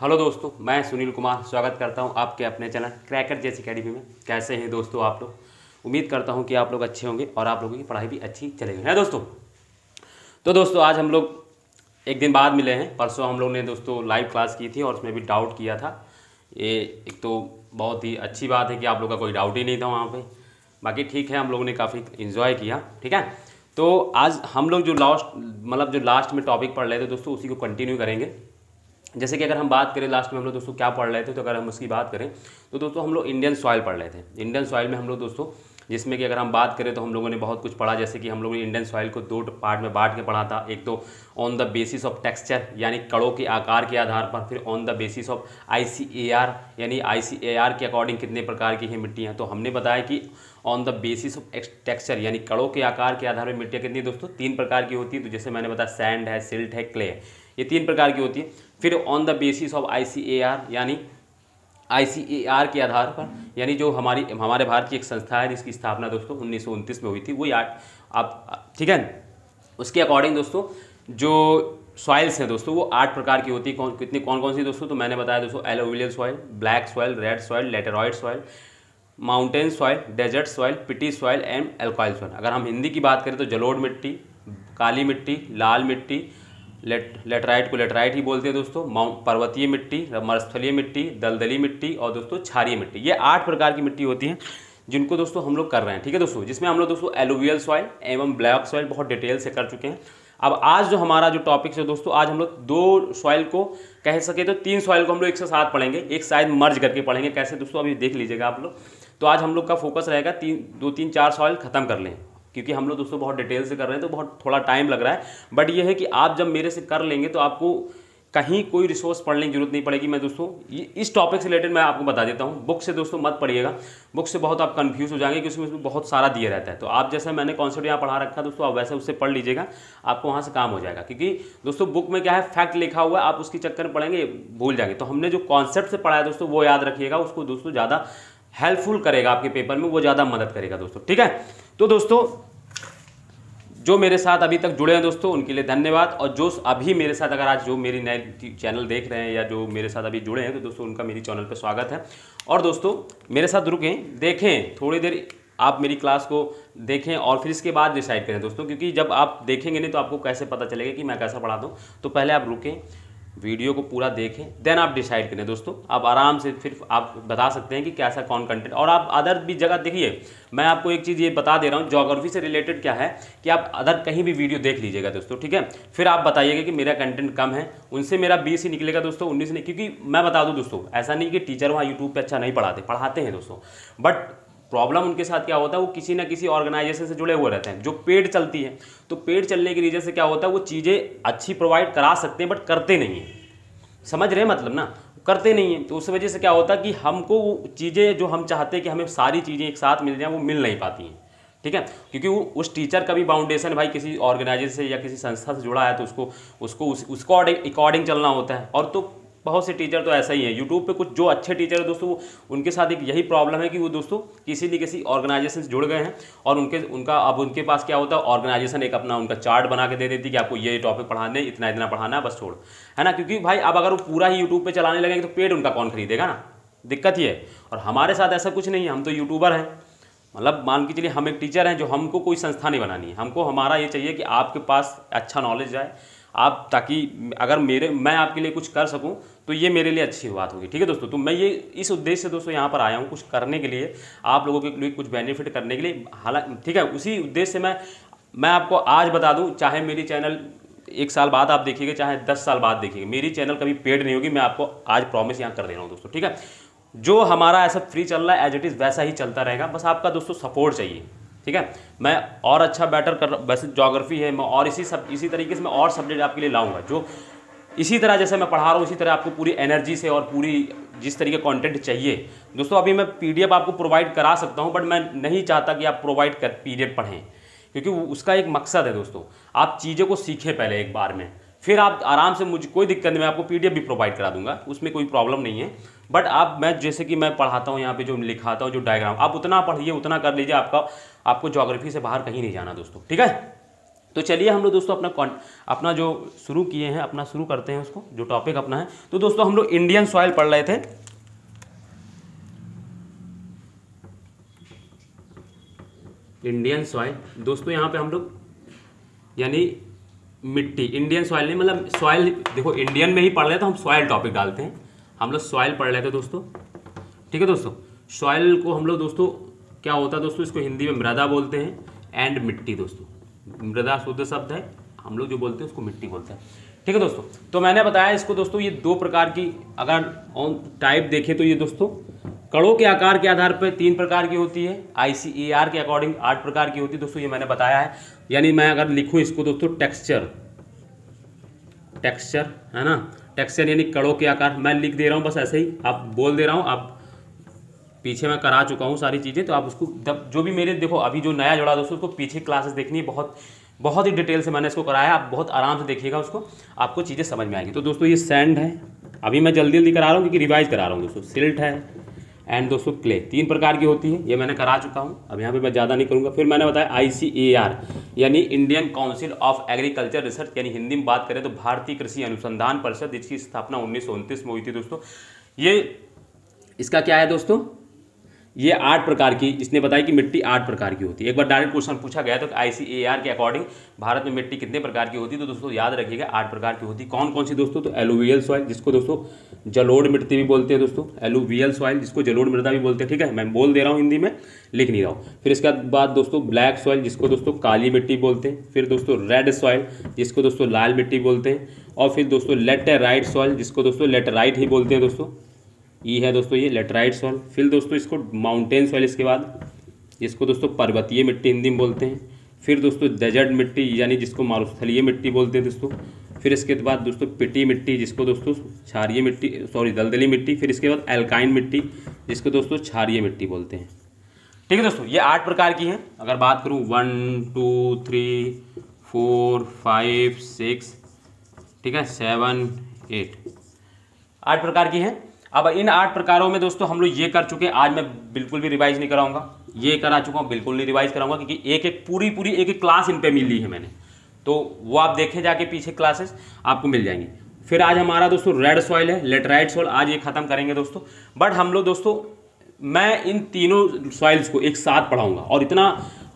Hello दोस्तों, मैं सुनील कुमार स्वागत करता हूं आपके अपने चैनल क्रैकर जेस अकेडमी में। कैसे हैं दोस्तों आप लोग? उम्मीद करता हूं कि आप लोग अच्छे होंगे और आप लोगों की पढ़ाई भी अच्छी चलेगी है दोस्तों। तो दोस्तों आज हम लोग एक दिन बाद मिले हैं। परसों हम लोग ने दोस्तों लाइव क्लास की थी और उसमें भी डाउट किया था। ये एक तो बहुत ही अच्छी बात है कि आप लोग का कोई डाउट ही नहीं था वहाँ पर। बाकी ठीक है, हम लोगों ने काफ़ी इन्जॉय किया। ठीक है, तो आज हम लोग जो लास्ट में टॉपिक पढ़ रहे थे दोस्तों, उसी को कंटिन्यू करेंगे। जैसे कि अगर हम बात करें लास्ट में हम लोग दोस्तों क्या पढ़ रहे थे, तो अगर हम उसकी बात करें तो दोस्तों हम लोग इंडियन सॉइल पढ़ रहे थे। इंडियन सॉइल में हम लोग दोस्तों, जिसमें कि अगर हम बात करें तो हम लोगों ने बहुत कुछ पढ़ा। जैसे कि हम लोगों ने इंडियन सॉइल को दो पार्ट में बांट के पढ़ा था। एक तो on the basis of texture यानी कड़ों के आकार के आधार पर, फिर on the basis of ICAR यानी ICAR के अकॉर्डिंग कितने प्रकार की है मिट्टियाँ। तो हमने बताया कि on the basis of texture यानी कड़ों के आकार के आधार पर मिट्टियाँ कितनी दोस्तों 3 प्रकार की होती है। तो जैसे मैंने बताया सैंड है, सिल्ट है, क्ले है, ये 3 प्रकार की होती है। फिर on the basis of ICAR यानी ICAR के आधार पर, यानी जो हमारे भारत की एक संस्था है जिसकी स्थापना दोस्तों 1929 में हुई थी, वही आप ठीक है। उसके अकॉर्डिंग दोस्तों जो सॉइल्स हैं दोस्तों वो 8 प्रकार की होती है। कौन कौन सी दोस्तों? तो मैंने बताया दोस्तों alluvial soil, black soil, red soil, laterite soil, mountain soil, desert soil, peaty soil and एल्काइल सॉइल। अगर हम हिंदी की बात करें तो जलोढ़ मिट्टी, काली मिट्टी, लाल मिट्टी, लेटराइट को लेटराइट ही बोलते हैं दोस्तों, पर्वतीय मिट्टी, मरुस्थलीय मिट्टी, दलदली मिट्टी और दोस्तों क्षारीय मिट्टी। ये 8 प्रकार की मिट्टी होती हैं जिनको दोस्तों हम लोग कर रहे हैं। ठीक है दोस्तों, जिसमें हम लोग दोस्तों एलुवियल सॉइल एवं ब्लैक सॉइल बहुत डिटेल से कर चुके हैं। अब आज जो हमारा जो टॉपिक है दोस्तों, आज हम लोग 2 सॉइल को कह सके तो 3 सॉइल को हम लोग एक साथ पढ़ेंगे, एक साइड मर्ज करके पढ़ेंगे। कैसे दोस्तों अभी देख लीजिएगा आप लोग। तो आज हम लोग का फोकस रहेगा 2-3-4 सॉइल खत्म कर लें, क्योंकि हम लोग दोस्तों बहुत डिटेल से कर रहे हैं तो बहुत थोड़ा टाइम लग रहा है। बट ये है कि आप जब मेरे से कर लेंगे तो आपको कहीं कोई रिसोर्स पढ़ने की जरूरत नहीं पड़ेगी। मैं दोस्तों इस टॉपिक से रिलेटेड मैं आपको बता देता हूँ। बुक से दोस्तों मत पढ़िएगा, बुक से बहुत आप कंफ्यूज हो जाएंगे क्योंकि उसमें बहुत सारा दिया रहता है। तो आप जैसे मैंने कॉन्सेप्ट यहाँ पढ़ा रखा है दोस्तों, आप वैसे उससे पढ़ लीजिएगा, आपको वहाँ से काम हो जाएगा। क्योंकि दोस्तों बुक में क्या है, फैक्ट लिखा हुआ है, आप उसकी चक्कर में पढ़ेंगे भूल जाएंगे। तो हमने जो कॉन्सेप्ट से पढ़ा है दोस्तों वो याद रखिएगा, उसको दोस्तों ज़्यादा हेल्पफुल करेगा आपके पेपर में, वो ज़्यादा मदद करेगा दोस्तों। ठीक है, तो दोस्तों जो मेरे साथ अभी तक जुड़े हैं दोस्तों उनके लिए धन्यवाद। और जो अभी मेरे साथ अगर आज जो मेरी नए चैनल देख रहे हैं या जो मेरे साथ अभी जुड़े हैं तो दोस्तों उनका मेरी चैनल पर स्वागत है। और दोस्तों मेरे साथ रुकें, देखें थोड़ी देर, आप मेरी क्लास को देखें और फिर इसके बाद डिसाइड करें दोस्तों। क्योंकि जब आप देखेंगे नहीं तो आपको कैसे पता चलेगा कि मैं कैसा पढ़ाता हूँ। तो पहले आप रुकें, वीडियो को पूरा देखें, देन आप डिसाइड करें दोस्तों। आप आराम से फिर आप बता सकते हैं कि कैसा कौन कंटेंट। और आप अदर भी जगह देखिए, मैं आपको एक चीज़ ये बता दे रहा हूँ, ज्योग्राफी से रिलेटेड क्या है कि आप अदर कहीं भी वीडियो देख लीजिएगा दोस्तों। ठीक है, फिर आप बताइएगा कि मेरा कंटेंट कम है, उनसे मेरा 20 ही निकलेगा दोस्तों, 19 नहीं। क्योंकि मैं बता दूँ दोस्तों, ऐसा नहीं कि टीचर वहाँ यूट्यूब पर अच्छा नहीं पढ़ाते हैं दोस्तों, बट प्रॉब्लम उनके साथ क्या होता है, वो किसी ना किसी ऑर्गेनाइजेशन से जुड़े हुए रहते हैं जो पेड चलती है। तो पेड चलने की वजह से क्या होता है, वो चीज़ें अच्छी प्रोवाइड करा सकते हैं बट करते नहीं हैं। समझ रहे हैं मतलब ना, करते नहीं हैं। तो उस वजह से क्या होता है कि हमको वो चीज़ें जो हम चाहते हैं कि हमें सारी चीज़ें एक साथ मिल जाएं, वो मिल नहीं पाती हैं। ठीक है, क्योंकि वो उस टीचर का भी बाउंडेशन भाई किसी ऑर्गेनाइजेशन से या किसी संस्था से जुड़ा है, तो उसको अकॉर्डिंग चलना होता है। और तो बहुत से टीचर तो ऐसा ही है, यूट्यूब पे कुछ जो अच्छे टीचर है दोस्तों, उनके साथ एक यही प्रॉब्लम है कि वो दोस्तों किसी न किसी ऑर्गेनाइजेशन से जुड़ गए हैं और उनके पास क्या होता है, ऑर्गेनाइजेशन एक अपना उनका चार्ट बना के दे देती है कि आपको ये टॉपिक पढ़ाने, इतना इतना पढ़ाना है, बस छोड़, है ना। क्योंकि भाई अब अगर वो पूरा ही यूट्यूब पर चलाने लगेंगे तो पेड उनका कौन खरीदेगा ना, दिक्कत ही है। और हमारे साथ ऐसा कुछ नहीं है, हम तो यूट्यूबर हैं। मतलब मान के चलिए हम एक टीचर हैं, जो हमको कोई संस्था नहीं बनानी है, हमको हमारा ये चाहिए कि आपके पास अच्छा नॉलेज जाए आप, ताकि अगर मैं आपके लिए कुछ कर सकूं तो ये मेरे लिए अच्छी बात होगी। ठीक है दोस्तों, तो मैं ये इस उद्देश्य से दोस्तों यहाँ पर आया हूँ, कुछ करने के लिए, आप लोगों के लिए कुछ बेनिफिट करने के लिए। हालांकि ठीक है, उसी उद्देश्य से मैं आपको आज बता दूँ, चाहे मेरी चैनल 1 साल बाद आप देखिएगा, चाहे 10 साल बाद देखिएगा, मेरी चैनल कभी पेड नहीं होगी। मैं आपको आज प्रॉमिस यहाँ कर दे रहा हूँ दोस्तों। ठीक है, जो हमारा ऐसा फ्री चल रहा है एज इट इज़ वैसा ही चलता रहेगा, बस आपका दोस्तों सपोर्ट चाहिए। ठीक है, मैं और अच्छा बेटर कर, वैसे ज्योग्राफी है, मैं और इसी तरीके से मैं और सब्जेक्ट आपके लिए लाऊंगा, जो इसी तरह जैसे मैं पढ़ा रहा हूँ उसी तरह आपको पूरी एनर्जी से और पूरी जिस तरीके कंटेंट चाहिए दोस्तों। अभी मैं PDF आपको प्रोवाइड करा सकता हूँ, बट मैं नहीं चाहता कि आप प्रोवाइड कर PDF पढ़ें, क्योंकि उसका एक मकसद है दोस्तों, आप चीज़ों को सीखें पहले एक बार में, फिर आप आराम से, मुझे कोई दिक्कत नहीं, मैं आपको PDF भी प्रोवाइड करा दूंगा, उसमें कोई प्रॉब्लम नहीं है। बट मैं जैसे कि मैं पढ़ाता हूँ यहाँ पे, जो लिखाता हूँ, जो डायग्राम, आप उतना पढ़िए, उतना कर लीजिए, आपको ज्योग्राफी से बाहर कहीं नहीं जाना दोस्तों। ठीक है, तो चलिए हम लोग दोस्तों अपना जो शुरू किए हैं, अपना शुरू करते हैं उसको, जो टॉपिक अपना है। तो दोस्तों हम लोग इंडियन सॉइल पढ़ रहे थे। इंडियन सॉइल दोस्तों, यहाँ पे हम लोग यानी मिट्टी, इंडियन सॉइल नहीं मतलब सॉइल, देखो इंडियन में ही पढ़ रहे तो हम सॉइल टॉपिक डालते हैं। हम लोग सॉइल पढ़ रहे थे दोस्तों, ठीक है दोस्तों। सॉइल को हम लोग दोस्तों क्या होता है दोस्तों, इसको हिंदी में मृदा बोलते हैं एंड मिट्टी दोस्तों। मृदा शुद्ध शब्द है, हम लोग जो बोलते हैं उसको मिट्टी बोलते हैं, ठीक है दोस्तों। तो मैंने बताया इसको दोस्तों, ये 2 प्रकार की अगर ऑन टाइप देखें तो ये दोस्तों कणों के आकार के आधार पर 3 प्रकार की होती है, ICAR के अकॉर्डिंग 8 प्रकार की होती है दोस्तों, ये मैंने बताया है। यानी मैं अगर लिखूं इसको दोस्तों टेक्सचर है ना, टेक्सचर यानी कणों के आकार, मैं लिख दे रहा हूं बस ऐसे ही, आप बोल दे रहा हूं, आप पीछे मैं करा चुका हूं सारी चीज़ें, तो आप उसको जो भी मेरे देखो अभी जो नया जुड़ा दोस्तों उसको पीछे क्लासेस देखनी है, बहुत ही डिटेल से मैंने इसको कराया, आप बहुत आराम से देखिएगा उसको, आपको चीज़ें समझ में आएगी। तो दोस्तों ये सैंड है, अभी मैं जल्दी करा रहा हूँ क्योंकि रिवाइज करा रहा हूँ दोस्तों। सिल्ट है एंड दोस्तों क्ले, 3 प्रकार की होती है, ये मैंने करा चुका हूँ, अब यहाँ पे मैं ज़्यादा नहीं करूँगा। फिर मैंने बताया ICAR यानी Indian council of agriculture research, यानी हिंदी में बात करें तो भारतीय कृषि अनुसंधान परिषद, जिसकी स्थापना 1929 में हुई थी दोस्तों। ये इसका क्या है दोस्तों, ये 8 प्रकार की, इसने बताया कि मिट्टी 8 प्रकार की होती है। एक बार डायरेक्ट क्वेश्चन पूछा गया तो ICAR के अकॉर्डिंग भारत में मिट्टी कितने प्रकार की होती है, तो दोस्तों याद रखिएगा 8 प्रकार की होती है। कौन कौन सी दोस्तों, तो एलुवियल सॉइल जिसको दोस्तों जलोढ़ मिट्टी भी बोलते हैं दोस्तों, एलुवियल सॉइल जिसको जलोढ़ मृदा भी बोलते हैं, ठीक है, मैं बोल दे रहा हूँ हिंदी में, लिख नहीं रहा हूँ। फिर इसके बाद दोस्तों ब्लैक सॉइल जिसको दोस्तों काली मिट्टी बोलते हैं। फिर दोस्तों रेड सॉइल जिसको दोस्तों लाल मिट्टी बोलते हैं। और फिर दोस्तों लेटेराइट सॉइल जिसको दोस्तों लेटेराइट ही बोलते हैं दोस्तों, ये है दोस्तों ये लेटराइट सॉइल। फिर दोस्तों इसको माउंटेन सॉइल, इसके बाद जिसको दोस्तों पर्वतीय मिट्टी हिंदी में बोलते हैं। फिर दोस्तों डेजर्ट मिट्टी यानी जिसको मारुस्थलीय मिट्टी बोलते हैं दोस्तों। फिर इसके बाद दोस्तों पिटी मिट्टी जिसको दोस्तों क्षारीय मिट्टी, दलदली मिट्टी। फिर इसके बाद एल्काइन मिट्टी जिसको दोस्तों क्षारीय मिट्टी बोलते हैं, ठीक है दोस्तों। ये 8 प्रकार की हैं। अगर बात करूँ 1 2 3 4 5 6, ठीक है, 7 8, 8 प्रकार की हैं। अब इन 8 प्रकारों में दोस्तों हम लोग ये कर चुके हैं, आज मैं बिल्कुल भी रिवाइज नहीं कराऊंगा, ये करा चुका हूँ, बिल्कुल नहीं रिवाइज कराऊंगा, क्योंकि एक पूरी क्लास इन पे मिल ली है मैंने, तो वो आप देखें जाके पीछे क्लासेस आपको मिल जाएंगी। फिर आज हमारा दोस्तों रेड सॉइल है, लेटराइट सॉइल, आज ये खत्म करेंगे दोस्तों। बट हम लोग दोस्तों, मैं इन तीनों सॉइल्स को एक साथ पढ़ाऊंगा और इतना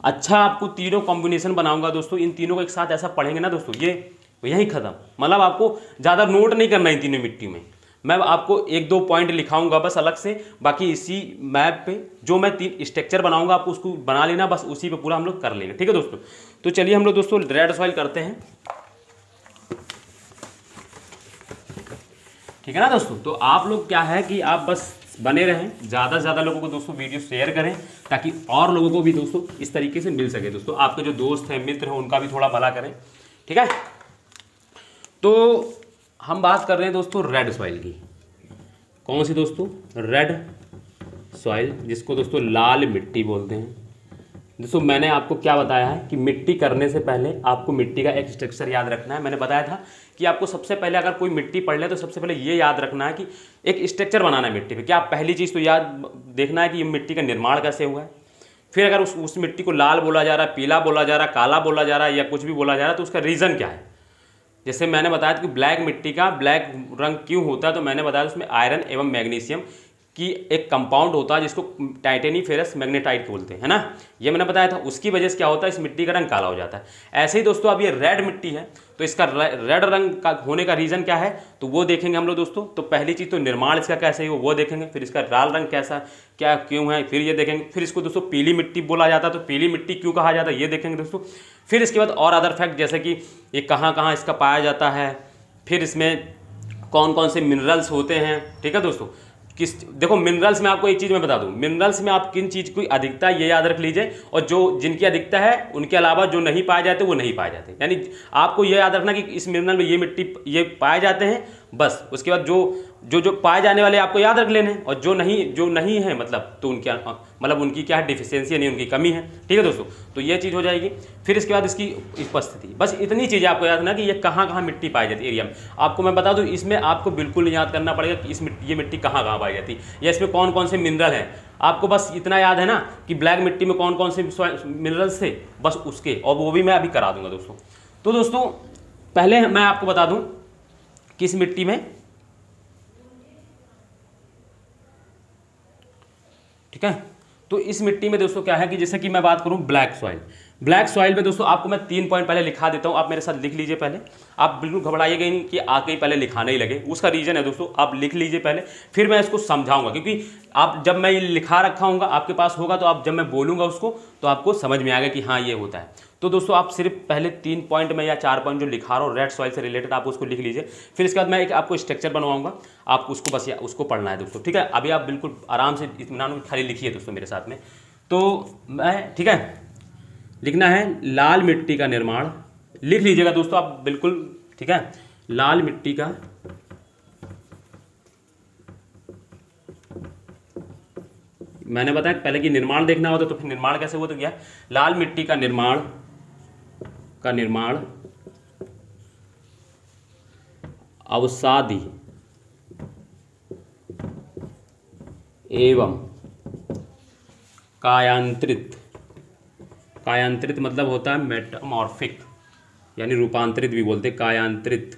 अच्छा आपको तीनों कॉम्बिनेशन बनाऊंगा दोस्तों। इन तीनों को एक साथ ऐसा पढ़ेंगे ना दोस्तों, ये यही खत्म, मतलब आपको ज़्यादा नोट नहीं करना इन तीनों मिट्टी में। मैं आपको 1-2 पॉइंट लिखाऊंगा बस अलग से, बाकी इसी मैप पे जो मैं 3 स्ट्रक्चर बनाऊंगा आपको उसको बना लेना, बस उसी पे पूरा हम लोग कर लेंगे, ठीक है दोस्तों। तो चलिए हम लोग दोस्तों रेड सॉइल करते हैं, ठीक है ना दोस्तों। तो आप लोग क्या है कि आप बस बने रहें, ज़्यादा से ज़्यादा लोगों को दोस्तों वीडियो शेयर करें, ताकि और लोगों को भी दोस्तों इस तरीके से मिल सके दोस्तों। आपके जो दोस्त हैं, मित्र हैं, उनका भी थोड़ा भला करें, ठीक है। तो हम बात कर रहे हैं दोस्तों रेड सॉइल की। कौन सी दोस्तों, रेड सॉइल जिसको दोस्तों लाल मिट्टी बोलते हैं। दोस्तों मैंने आपको क्या बताया है कि मिट्टी करने से पहले आपको मिट्टी का एक स्ट्रक्चर याद रखना है। मैंने बताया था कि आपको सबसे पहले अगर कोई मिट्टी पढ़ ले तो सबसे पहले ये याद रखना है कि एक स्ट्रक्चर बनाना है मिट्टी पे। क्या पहली चीज़ तो याद देखना है कि ये मिट्टी का निर्माण कैसे हुआ है। फिर अगर उस मिट्टी को लाल बोला जा रहा है, पीला बोला जा रहा है, काला बोला जा रहा है या कुछ भी बोला जा रहा है, तो उसका रीज़न क्या है। जैसे मैंने बताया था कि ब्लैक मिट्टी का ब्लैक रंग क्यों होता है, तो मैंने बताया उसमें आयरन एवं मैग्नीशियम की एक कंपाउंड होता है जिसको टाइटेनी-फेरस मैग्नेटाइट बोलते हैं, है ना, ये मैंने बताया था। उसकी वजह से क्या होता है, इस मिट्टी का रंग काला हो जाता है। ऐसे ही दोस्तों अब ये रेड मिट्टी है, तो इसका रेड रंग का होने का रीज़न क्या है, तो वो देखेंगे हम लोग दोस्तों। तो पहली चीज़ तो निर्माण इसका कैसे है वो देखेंगे, फिर इसका लाल रंग कैसा क्या क्यों है, फिर ये देखेंगे। फिर इसको दोस्तों पीली मिट्टी बोला जाता है, तो पीली मिट्टी क्यों कहा जाता है ये देखेंगे दोस्तों। फिर इसके बाद और अदर फैक्ट, जैसे कि ये कहाँ कहाँ इसका पाया जाता है, फिर इसमें कौन कौन से मिनरल्स होते हैं, ठीक है दोस्तों। देखो मिनरल्स में आपको एक चीज़ मैं बता दूं, मिनरल्स में आप किन चीज़ की अधिकता ये याद रख लीजिए, और जो जिनकी अधिकता है उनके अलावा जो नहीं पाए जाते वो नहीं पाए जाते। यानी आपको ये याद रखना कि इस मिनरल में ये मिट्टी ये पाए जाते हैं बस उसके बाद जो पाए जाने वाले आपको याद रख लेने, और जो नहीं है मतलब तो उनके मतलब उनकी क्या है, डिफिशियंसी नहीं, उनकी कमी है। ठीक है दोस्तों, तो ये चीज़ हो जाएगी। फिर इसके बाद इसकी उपस्थिति, बस इतनी चीज़ें आपको याद रखना कि ये कहाँ कहाँ मिट्टी पाई जाती है एरिया में। आपको मैं बता दूँ, इसमें आपको बिल्कुल याद करना पड़ेगा कि ये मिट्टी कहाँ कहाँ पाई जाती है या इसमें कौन कौन से मिनरल हैं। आपको बस इतना याद है ना कि ब्लैक मिट्टी में कौन कौन से मिनरल्स थे, बस उसके, और वो भी मैं अभी करा दूंगा दोस्तों। तो दोस्तों पहले मैं आपको बता दूं किस मिट्टी में, ठीक है, तो इस मिट्टी में दोस्तों क्या है कि जैसे कि मैं बात करूं ब्लैक सॉइल में दोस्तों आपको मैं 3 पॉइंट पहले लिखा देता हूं, आप मेरे साथ लिख लीजिए पहले। आप बिल्कुल घबराइएगा नहीं कि आके ही पहले लिखाने ही लगे, उसका रीजन है दोस्तों, आप लिख लीजिए पहले, फिर मैं इसको समझाऊंगा, क्योंकि आप जब मैं ये लिखा रखा हूँगा आपके पास होगा, तो आप जब मैं बोलूँगा उसको तो आपको समझ में आएगा कि हाँ ये होता है। तो दोस्तों आप सिर्फ पहले 3 पॉइंट में या 4 पॉइंट जो लिखा रहा हूँ रेड सॉइल से रिलेटेड, आप उसको लिख लीजिए। फिर इसके बाद मैं एक आपको स्ट्रक्चर बनवाऊंगा, आप उसको बस उसको पढ़ना है दोस्तों, ठीक है। अभी आप बिल्कुल आराम से इत्मीनान खाली लिखिए दोस्तों मेरे साथ में। तो मैं, ठीक है, लिखना है लाल मिट्टी का निर्माण, लिख लीजिएगा दोस्तों आप बिल्कुल, ठीक है। लाल मिट्टी का मैंने बताया पहले कि निर्माण देखना होता, तो फिर निर्माण कैसे हुआ, तो क्या लाल मिट्टी का निर्माण अवसादी एवं कायांतरित मतलब होता है मेटामॉर्फिक, यानी रूपांतरित भी बोलते, कायांतरित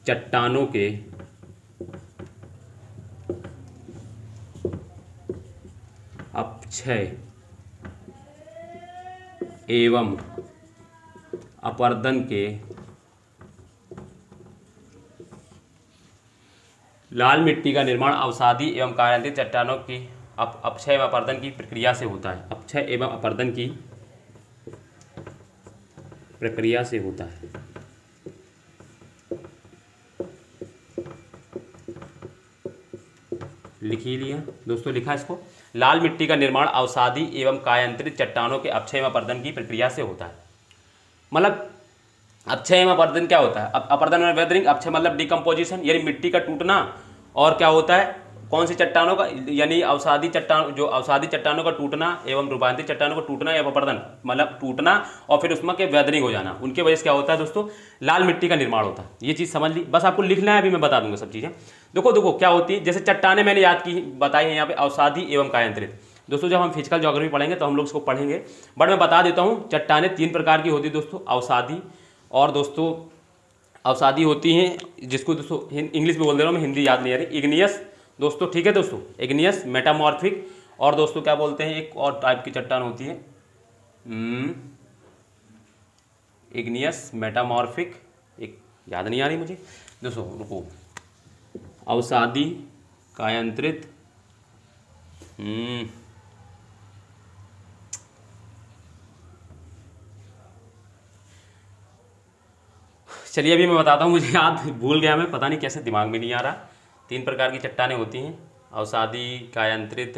चट्टानों के अपक्षय एवं अपरदन के लाल मिट्टी का निर्माण अवसादी एवं कायांतरित चट्टानों की अपक्षय एवं अपरदन की प्रक्रिया से होता है। अपक्षय एवं अपरदन की प्रक्रिया से होता है। लिख ही लिया दोस्तों, लिखा इसको, लाल मिट्टी का निर्माण अवसादी एवं कायांतरित चट्टानों के अपक्षय एवं अपरदन की प्रक्रिया से होता है। मतलब अपक्षय एवं अपरदन क्या होता है, अपरदन में वेदरिंग, अपक्षय मतलब डिकम्पोजिशन यानी मिट्टी का टूटना, और क्या होता है कौन सी चट्टानों का, यानी अवसादी चट्टानों का टूटना एवं रूपांतरित चट्टानों का टूटना एवं अपरदन मतलब टूटना, और फिर उसमें के वेदरिंग हो जाना, उनके वजह से क्या होता है दोस्तों, लाल मिट्टी का निर्माण होता है। ये चीज़ समझ ली, बस आपको लिखना है, अभी मैं बता दूंगा सब चीज़ें। देखो क्या होती है, जैसे चट्टाने मैंने याद की बताई है यहाँ पे, अवसादी एवं कायांतरित। दोस्तों जब हम फिजिकल ज्योग्राफी पढ़ेंगे तो हम लोग इसको पढ़ेंगे, बट मैं बता देता हूँ चट्टाने 3 प्रकार की होती है दोस्तों, अवसादी, और दोस्तों अवसादी होती हैं जिसको दोस्तों इंग्लिश में बोल दे रहा हूँ मैं, हिंदी याद नहीं आ रही, इग्नियस दोस्तों, ठीक है दोस्तों, इग्नियस, मेटामॉर्फिक, और दोस्तों क्या बोलते हैं एक और टाइप की चट्टान होती है, इग्नियस, मेटामॉर्फिक, एक याद नहीं आ रही मुझे दोस्तों, रुको, अवसादी, कायांतरित, चलिए अभी मैं बताता हूँ, मुझे याद भूल गया, मैं पता नहीं कैसे दिमाग में नहीं आ रहा। 3 प्रकार की चट्टानें होती हैं, अवसादी, कायांतरित,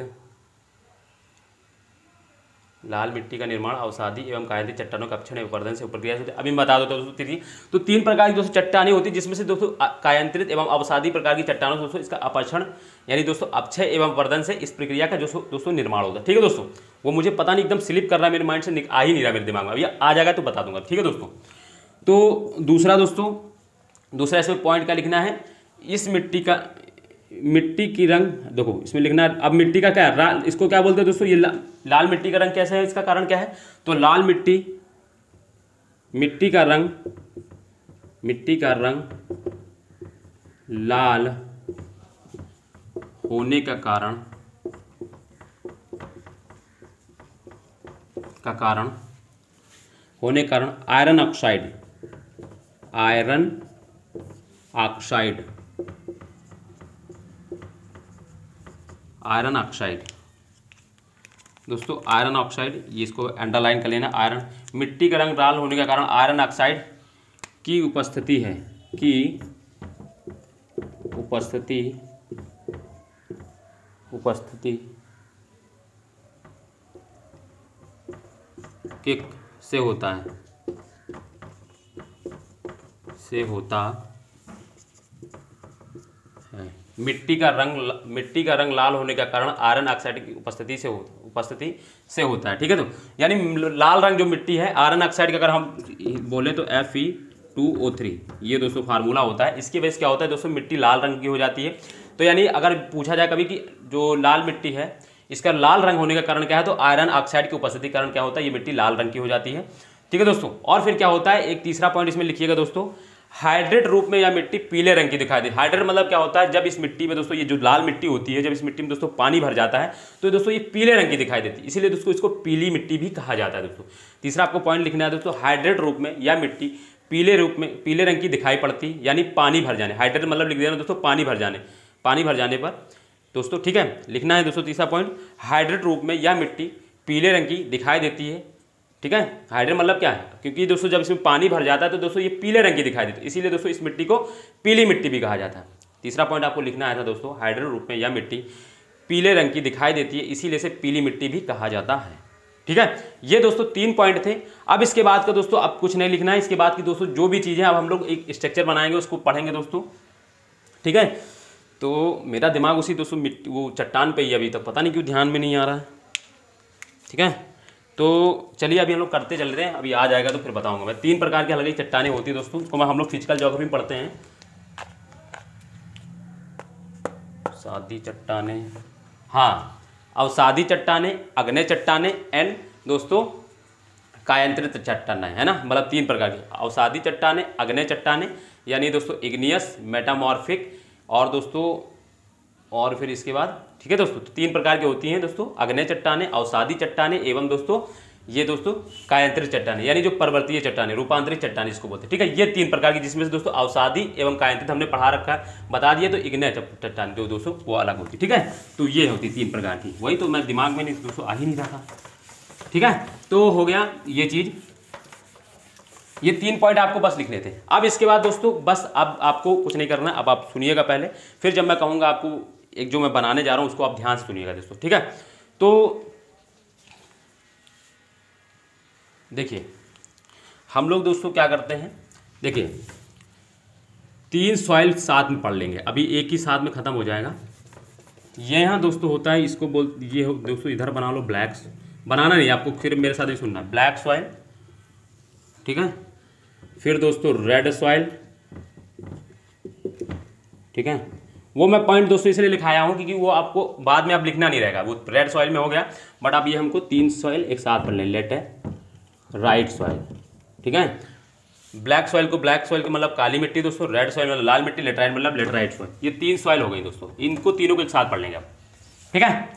लाल मिट्टी का निर्माण अवसादी एवं कायांतरित चट्टानों का अपक्षय एवं अपरदन से प्रक्रिया से। अभी मैं बता देता हूँ दोस्तों, तो 3 प्रकार की दोस्तों चट्टानें होती है, जिसमें से दोस्तों कायांतरित एवं अवसादी प्रकार की चट्टानों से दोस्तों इसका अपक्षण यानी दोस्तों अपक्षय एवं अपरदन से इस प्रक्रिया का दोस्तों निर्माण होता है। ठीक है दोस्तों, वो मुझे पता नहीं एकदम स्लिप कर रहा है मेरे माइंड से, आ ही नहीं रहा मेरे दिमाग में, अभी आ जाएगा तो बता दूंगा। ठीक है दोस्तों, तो दूसरा इसमें पॉइंट क्या लिखना है, इस मिट्टी की रंग, देखो इसमें लिखना है, अब मिट्टी का क्या है, इसको क्या बोलते हैं दोस्तों, ये लाल मिट्टी का रंग कैसे है, इसका कारण क्या है, तो लाल मिट्टी का रंग लाल होने का कारण आयरन ऑक्साइड दोस्तों, आयरन ऑक्साइड, ये इसको अंडरलाइन कर लेना, आयरन, मिट्टी का रंग लाल होने का कारण आयरन ऑक्साइड की उपस्थिति है, उपस्थिति के से होता मिट्टी का रंग लाल होने का कारण आयरन ऑक्साइड की उपस्थिति से होता है। ठीक है, तो यानी लाल रंग जो मिट्टी है आयरन ऑक्साइड का, अगर हम बोले तो Fe2O3 ये दोस्तों फार्मूला होता है। इसकी वजह से क्या होता है दोस्तों, मिट्टी लाल रंग की हो जाती है। तो यानी अगर पूछा जाए कभी कि जो लाल मिट्टी है इसका लाल रंग होने का कारण क्या है, तो आयरन ऑक्साइड की उपस्थिति के कारण क्या होता है, ये मिट्टी लाल रंग की हो जाती है। ठीक है दोस्तों, और फिर क्या होता है, एक तीसरा पॉइंट इसमें लिखिएगा दोस्तों, हाइड्रेट रूप में यह मिट्टी पीले रंग की दिखाई दे। हाइड्रेट मतलब क्या होता है, जब इस मिट्टी में दोस्तों ये जो लाल मिट्टी होती है, जब इस मिट्टी में दोस्तों पानी भर जाता है तो दोस्तों ये पीले रंग की दिखाई देती है, इसीलिए दोस्तों इसको पीली मिट्टी भी कहा जाता है। दोस्तों तीसरा आपको पॉइंट लिखना है दोस्तों, हाइड्रेट रूप में यह मिट्टी पीले रंग की दिखाई पड़ती, यानी पानी भर जाने। हाइड्रेट मतलब लिख देना दोस्तों पानी भर जाने पर दोस्तों। ठीक है, लिखना है दोस्तों तीसरा पॉइंट, हाइड्रेट रूप में यह मिट्टी पीले रंग की दिखाई देती है। ठीक है, हाइड्रेट मतलब क्या है, क्योंकि दोस्तों जब इसमें पानी भर जाता है तो दोस्तों ये पीले रंग की दिखाई देती है, इसीलिए दोस्तों इस मिट्टी को पीली मिट्टी भी कहा जाता है। तीसरा पॉइंट आपको लिखना आया था दोस्तों, हाइड्रेट रूप में यह मिट्टी पीले रंग की दिखाई देती है, इसीलिए इसे पीली मिट्टी भी कहा जाता है। ठीक है, ये दोस्तों 3 पॉइंट थे। अब इसके बाद का दोस्तों अब कुछ नहीं लिखना है, इसके बाद की दोस्तों जो भी चीज़ें अब हम लोग एक स्ट्रक्चर बनाएंगे उसको पढ़ेंगे दोस्तों। ठीक है, तो मेरा दिमाग उसी दोस्तों वो चट्टान पे ही अभी तक, पता नहीं क्यों ध्यान में नहीं आ रहा है। ठीक है, तो चलिए अभी हम लोग करते चल रहे हैं, अभी आ जाएगा तो फिर बताऊंगा मैं। 3 प्रकार की अलग अलग चट्टानें होती है दोस्तों, उसको हम लोग फिजिकल ज्योग्राफी में पढ़ते हैं। सादी चट्टानें, हाँ, अवसादी चट्टानें, अग्नेय चट्टानें एंड दोस्तों कायांतरित चट्टानें, है ना, मतलब 3 प्रकार की अवसादी चट्टानें, अग्नेय चट्टानें यानी दोस्तों इग्नियस, मेटामॉर्फिक और दोस्तों और फिर इसके बाद। ठीक है दोस्तों, तो 3 प्रकार की होती हैं दोस्तों, अग्नेय चट्टानें, अवसादी चट्टानें एवं दोस्तों ये दोस्तों कायांतरित चट्टानें, यानी जो पर्वतीय चट्टानें, रूपांतरित चट्टानें जिसको बोलते हैं। ठीक है, ये 3 प्रकार की, जिसमें से दोस्तों अवसादी एवं कायांतरित हमने पढ़ा रखा है, बता दिए। तो इग्नेय चट्टान जो दोस्तों वो अलग होती है। ठीक है, तो ये होती 3 प्रकार की, वही तो मैं दिमाग में नहीं दोस्तों आ ही नहीं रहा था। ठीक है, तो हो गया ये चीज़, ये 3 पॉइंट आपको बस लिखने थे। अब इसके बाद दोस्तों बस अब आपको कुछ नहीं करना, अब आप सुनिएगा पहले, फिर जब मैं कहूँगा आपको एक जो मैं बनाने जा रहा हूँ उसको आप ध्यान से सुनिएगा दोस्तों। ठीक है, तो देखिए हम लोग दोस्तों क्या करते हैं, देखिए 3 सॉइल साथ में पढ़ लेंगे, अभी एक ही साथ में ख़त्म हो जाएगा। ये यहाँ दोस्तों होता है, इसको ये दोस्तों इधर बना लो, ब्लैक बनाना नहीं आपको, फिर मेरे साथ ही सुनना, ब्लैक सॉइल। ठीक है, फिर दोस्तों रेड सॉइल। ठीक है, वो मैं पॉइंट दोस्तों इसलिए लिखाया हूँ क्योंकि वो आपको बाद में आप लिखना नहीं रहेगा, वो रेड सॉइल में हो गया, बट अब ये हमको 3 सॉइल एक साथ पढ़ लें, लेट राइट सॉइल। ठीक है, ब्लैक सॉइल को ब्लैक सॉइल का मतलब काली मिट्टी दोस्तों, रेड सॉइल मतलब लाल मिट्टी, लेटराइट मतलब लेटराइट सॉइल। ये 3 सॉइल हो गई दोस्तों, इनको तीनों को एक साथ पढ़ लेंगे आप। ठीक है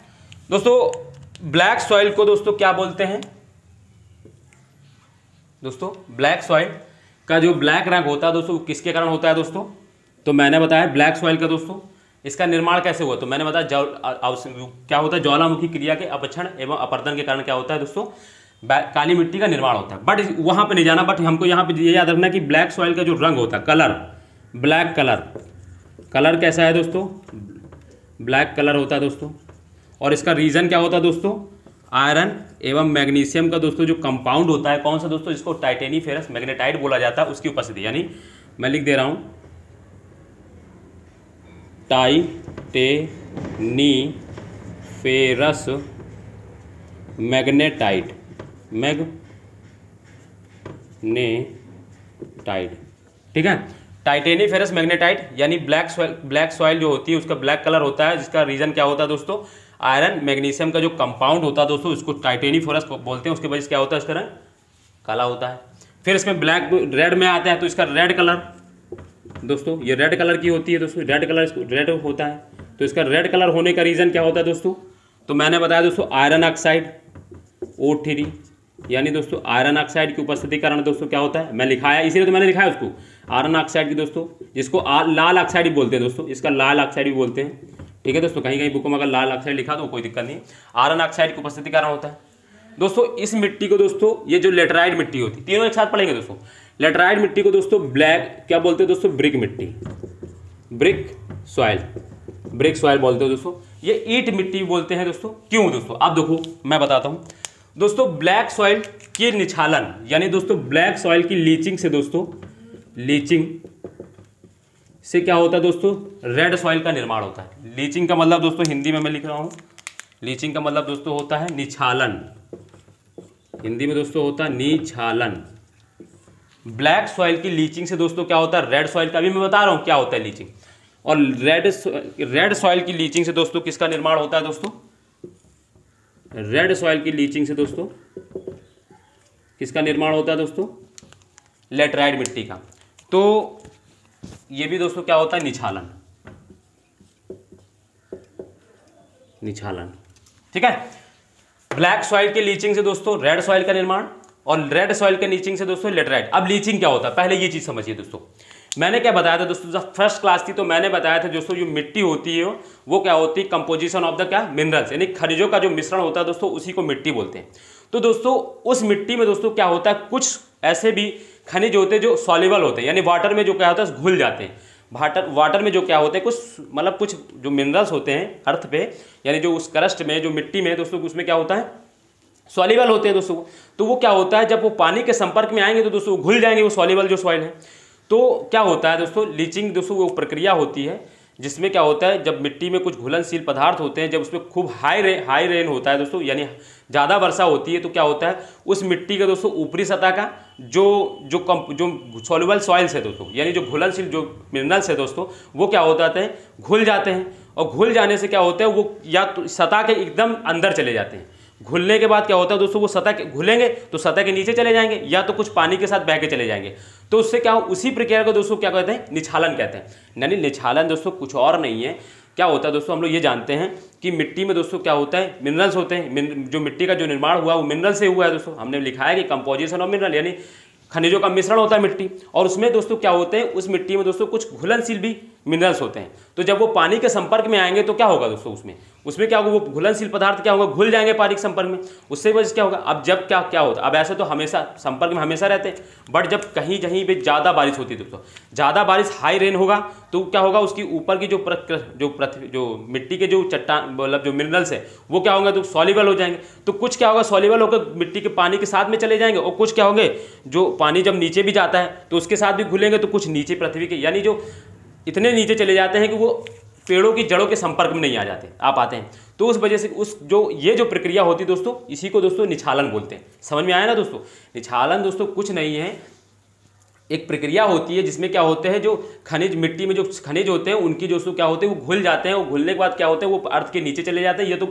दोस्तों, ब्लैक सॉइल को दोस्तों क्या बोलते हैं दोस्तों, ब्लैक सॉइल का जो ब्लैक रंग होता है दोस्तों किसके कारण होता है दोस्तों, तो मैंने बताया ब्लैक सॉइल का दोस्तों इसका निर्माण कैसे हुआ, तो मैंने बताया क्या होता है, ज्वालामुखी क्रिया के अपक्षण एवं अपर्दन के कारण क्या होता है दोस्तों, काली मिट्टी का निर्माण होता है। बट वहां पे नहीं जाना, बट हमको यहाँ पे ये याद रखना कि ब्लैक सॉइल का जो रंग होता है, कलर, ब्लैक कलर कैसा है दोस्तों, ब्लैक कलर होता है दोस्तों। और इसका रीजन क्या होता है दोस्तों, आयरन एवं मैग्नीशियम का दोस्तों जो कंपाउंड होता है, कौन सा दोस्तों, जिसको टाइटेनीफेरस मैग्नेटाइट बोला जाता है, उसकी उपस्थिति, यानी मैं लिख दे रहा हूं टाइटेनीफेरस मैग्नेटाइट। ठीक है, टाइटेनीफेरस मैग्नेटाइट यानी ब्लैक सॉइल जो होती है उसका ब्लैक कलर होता है, जिसका रीजन क्या होता है दोस्तों, आयरन मैग्नीशियम का जो कंपाउंड होता है दोस्तों इसको टाइटेनीफेरस बोलते हैं, उसके वजह से क्या होता है, इसका रंग काला होता है। फिर इसमें ब्लैक रेड में आता है तो इसका रेड कलर दोस्तों, ये रेड कलर की होती है दोस्तों, रेड कलर रेड होता है, तो इसका रेड कलर होने का रीजन क्या होता है दोस्तों, तो मैंने बताया दोस्तों आयरन ऑक्साइड O3, यानी दोस्तों आयरन ऑक्साइड की उपस्थिति कारण दोस्तों क्या होता है, मैं लिखाया इसीलिए तो मैंने लिखा है उसको आयरन ऑक्साइड की दोस्तों, जिसको लाल ऑक्साइड भी बोलते हैं दोस्तों, इसका लाल ऑक्साइड भी बोलते हैं। ठीक है दोस्तों, कहीं कहीं बुकों में अगर लाल ऑक्साइड लिखा तो कोई दिक्कत नहीं, आयरन ऑक्साइड की उपस्थिति कारण होता है दोस्तों। इस मिट्टी को दोस्तों, ये जो लेटराइट मिट्टी होती है, तीनों एक साथ पढ़ेंगे दोस्तों, लेटराइट मिट्टी को दोस्तों ब्लैक क्या बोलते हैं दोस्तों, ब्रिक मिट्टी, ब्रिक सॉइल बोलते हैं दोस्तों। ये ईंट मिट्टी बोलते हैं दोस्तों, क्यों दोस्तों, अब देखो मैं बताता हूँ दोस्तों, ब्लैक सॉइल की निछालन यानी दोस्तों ब्लैक सॉइल की लीचिंग से क्या होता है दोस्तों, रेड सॉइल का निर्माण होता है। लीचिंग का मतलब दोस्तों हिंदी में मैं लिख रहा हूँ, लीचिंग का मतलब दोस्तों होता है निछालन, हिंदी में दोस्तों होता है निछालन। ब्लैक सॉइल की लीचिंग से दोस्तों क्या होता है, रेड सॉइल का, अभी मैं बता रहा हूँ क्या होता है लीचिंग। और रेड सॉइल की लीचिंग से दोस्तों किसका निर्माण होता है दोस्तों, रेड सॉइल की लीचिंग से दोस्तों किसका निर्माण होता है दोस्तों, लेटराइट मिट्टी का। तो ये भी दोस्तों क्या होता है, निछालन, निछालन, ठीक है। ब्लैक सॉइल के लीचिंग से दोस्तों रेड सॉइल का निर्माण, और रेड सॉइल के लीचिंग से दोस्तों लेटराइट। अब लीचिंग क्या होता है, पहले ये चीज समझिए दोस्तों। मैंने क्या बताया था दोस्तों, जब फर्स्ट क्लास थी तो मैंने बताया था दोस्तों, जो मिट्टी होती है वो क्या होती है, कंपोजिशन ऑफ द क्या, मिनरल्स, यानी खनिजों का जो मिश्रण होता है दोस्तों, उसी को मिट्टी बोलते हैं। तो दोस्तों उस मिट्टी में दोस्तों क्या होता है, कुछ ऐसे भी खनिज होते हैं जो सॉल्युबल होते हैं, यानी वाटर में जो क्या होता है घुल जाते हैं। वाटर में जो क्या होते हैं, कुछ मतलब कुछ जो मिनरल्स होते हैं अर्थ पे, यानी जो उस क्रस्ट में, जो मिट्टी में दोस्तों, उसमें क्या होता है, सॉल्युबल होते हैं दोस्तों। तो वो क्या होता है, जब वो पानी के संपर्क में आएंगे तो दोस्तों घुल जाएंगे, वो सॉल्युबल जो सॉइल है। तो क्या होता है दोस्तों, लीचिंग दोस्तों वो प्रक्रिया होती है जिसमें क्या होता है, जब मिट्टी में कुछ घुलनशील पदार्थ होते हैं, जब उसमें खूब हाई रेन होता है दोस्तों, यानी ज़्यादा वर्षा होती है, तो क्या होता है, उस मिट्टी का दोस्तों ऊपरी सतह का जो सॉल्युबल सॉइल्स है दोस्तों, यानी जो घुलनशील जो मिनरल्स है दोस्तों, वो क्या हो जाते हैं, घुल जाते हैं। और घुल जाने से क्या होता है, वो या तो सतह के एकदम अंदर चले जाते हैं। घुलने के बाद क्या होता है दोस्तों, वो सतह के घुलेंगे तो सतह के नीचे चले जाएंगे, या तो कुछ पानी के साथ बह के चले जाएंगे। तो उससे क्या हो, उसी प्रक्रिया को दोस्तों क्या कहते हैं, निछालन कहते हैं। यानी निछालन दोस्तों कुछ और नहीं है, क्या होता है दोस्तों, हम लोग ये जानते हैं कि मिट्टी में दोस्तों क्या होता है, मिनरल्स होते हैं। जो मिट्टी का जो निर्माण हुआ वो मिनरल से हुआ है दोस्तों। हमने लिखा है कि कंपोजिशन ऑफ मिनरल, यानी खनिजों का मिश्रण होता है मिट्टी, और उसमें दोस्तों क्या होते हैं, उस मिट्टी में दोस्तों कुछ घुलनशील भी मिनरल्स होते हैं। तो जब वो पानी के संपर्क में आएंगे तो क्या होगा दोस्तों, उसमें क्या होगा, वो घुलनशील पदार्थ क्या होगा, घुल जाएंगे पानी के संपर्क में। उससे वजह से क्या होगा, अब जब क्या होता है, अब ऐसे तो हमेशा संपर्क में हमेशा रहते हैं, बट जब कहीं कहीं पे ज़्यादा बारिश होती है दोस्तों, ज़्यादा बारिश हाई रेन होगा तो क्या होगा, उसकी ऊपर की जो मिट्टी के जो चट्टान मतलब जो मिनरल्स है वो क्या होंगे, तो सॉल्युबल हो जाएंगे। तो कुछ क्या होगा, सॉल्युबल होकर मिट्टी के पानी के साथ में चले जाएंगे, और कुछ क्या होंगे, जो पानी जब नीचे भी जाता है तो उसके साथ भी घुलेंगे, तो कुछ नीचे पृथ्वी के, यानी जो इतने नीचे चले जाते हैं कि वो पेड़ों की जड़ों के संपर्क में नहीं आ पाते हैं। तो उस वजह से ये जो प्रक्रिया होती है दोस्तों, इसी को दोस्तों निछालन बोलते हैं। समझ में आया ना दोस्तों, निछालन दोस्तों कुछ नहीं है, एक प्रक्रिया होती है जिसमें क्या होते हैं, जो खनिज मिट्टी में जो खनिज होते हैं उनकी दोस्तों क्या होते हैं, वो घुल जाते हैं, और घुलने के बाद क्या होते हैं, वो अर्थ के नीचे चले जाते हैं, ये तो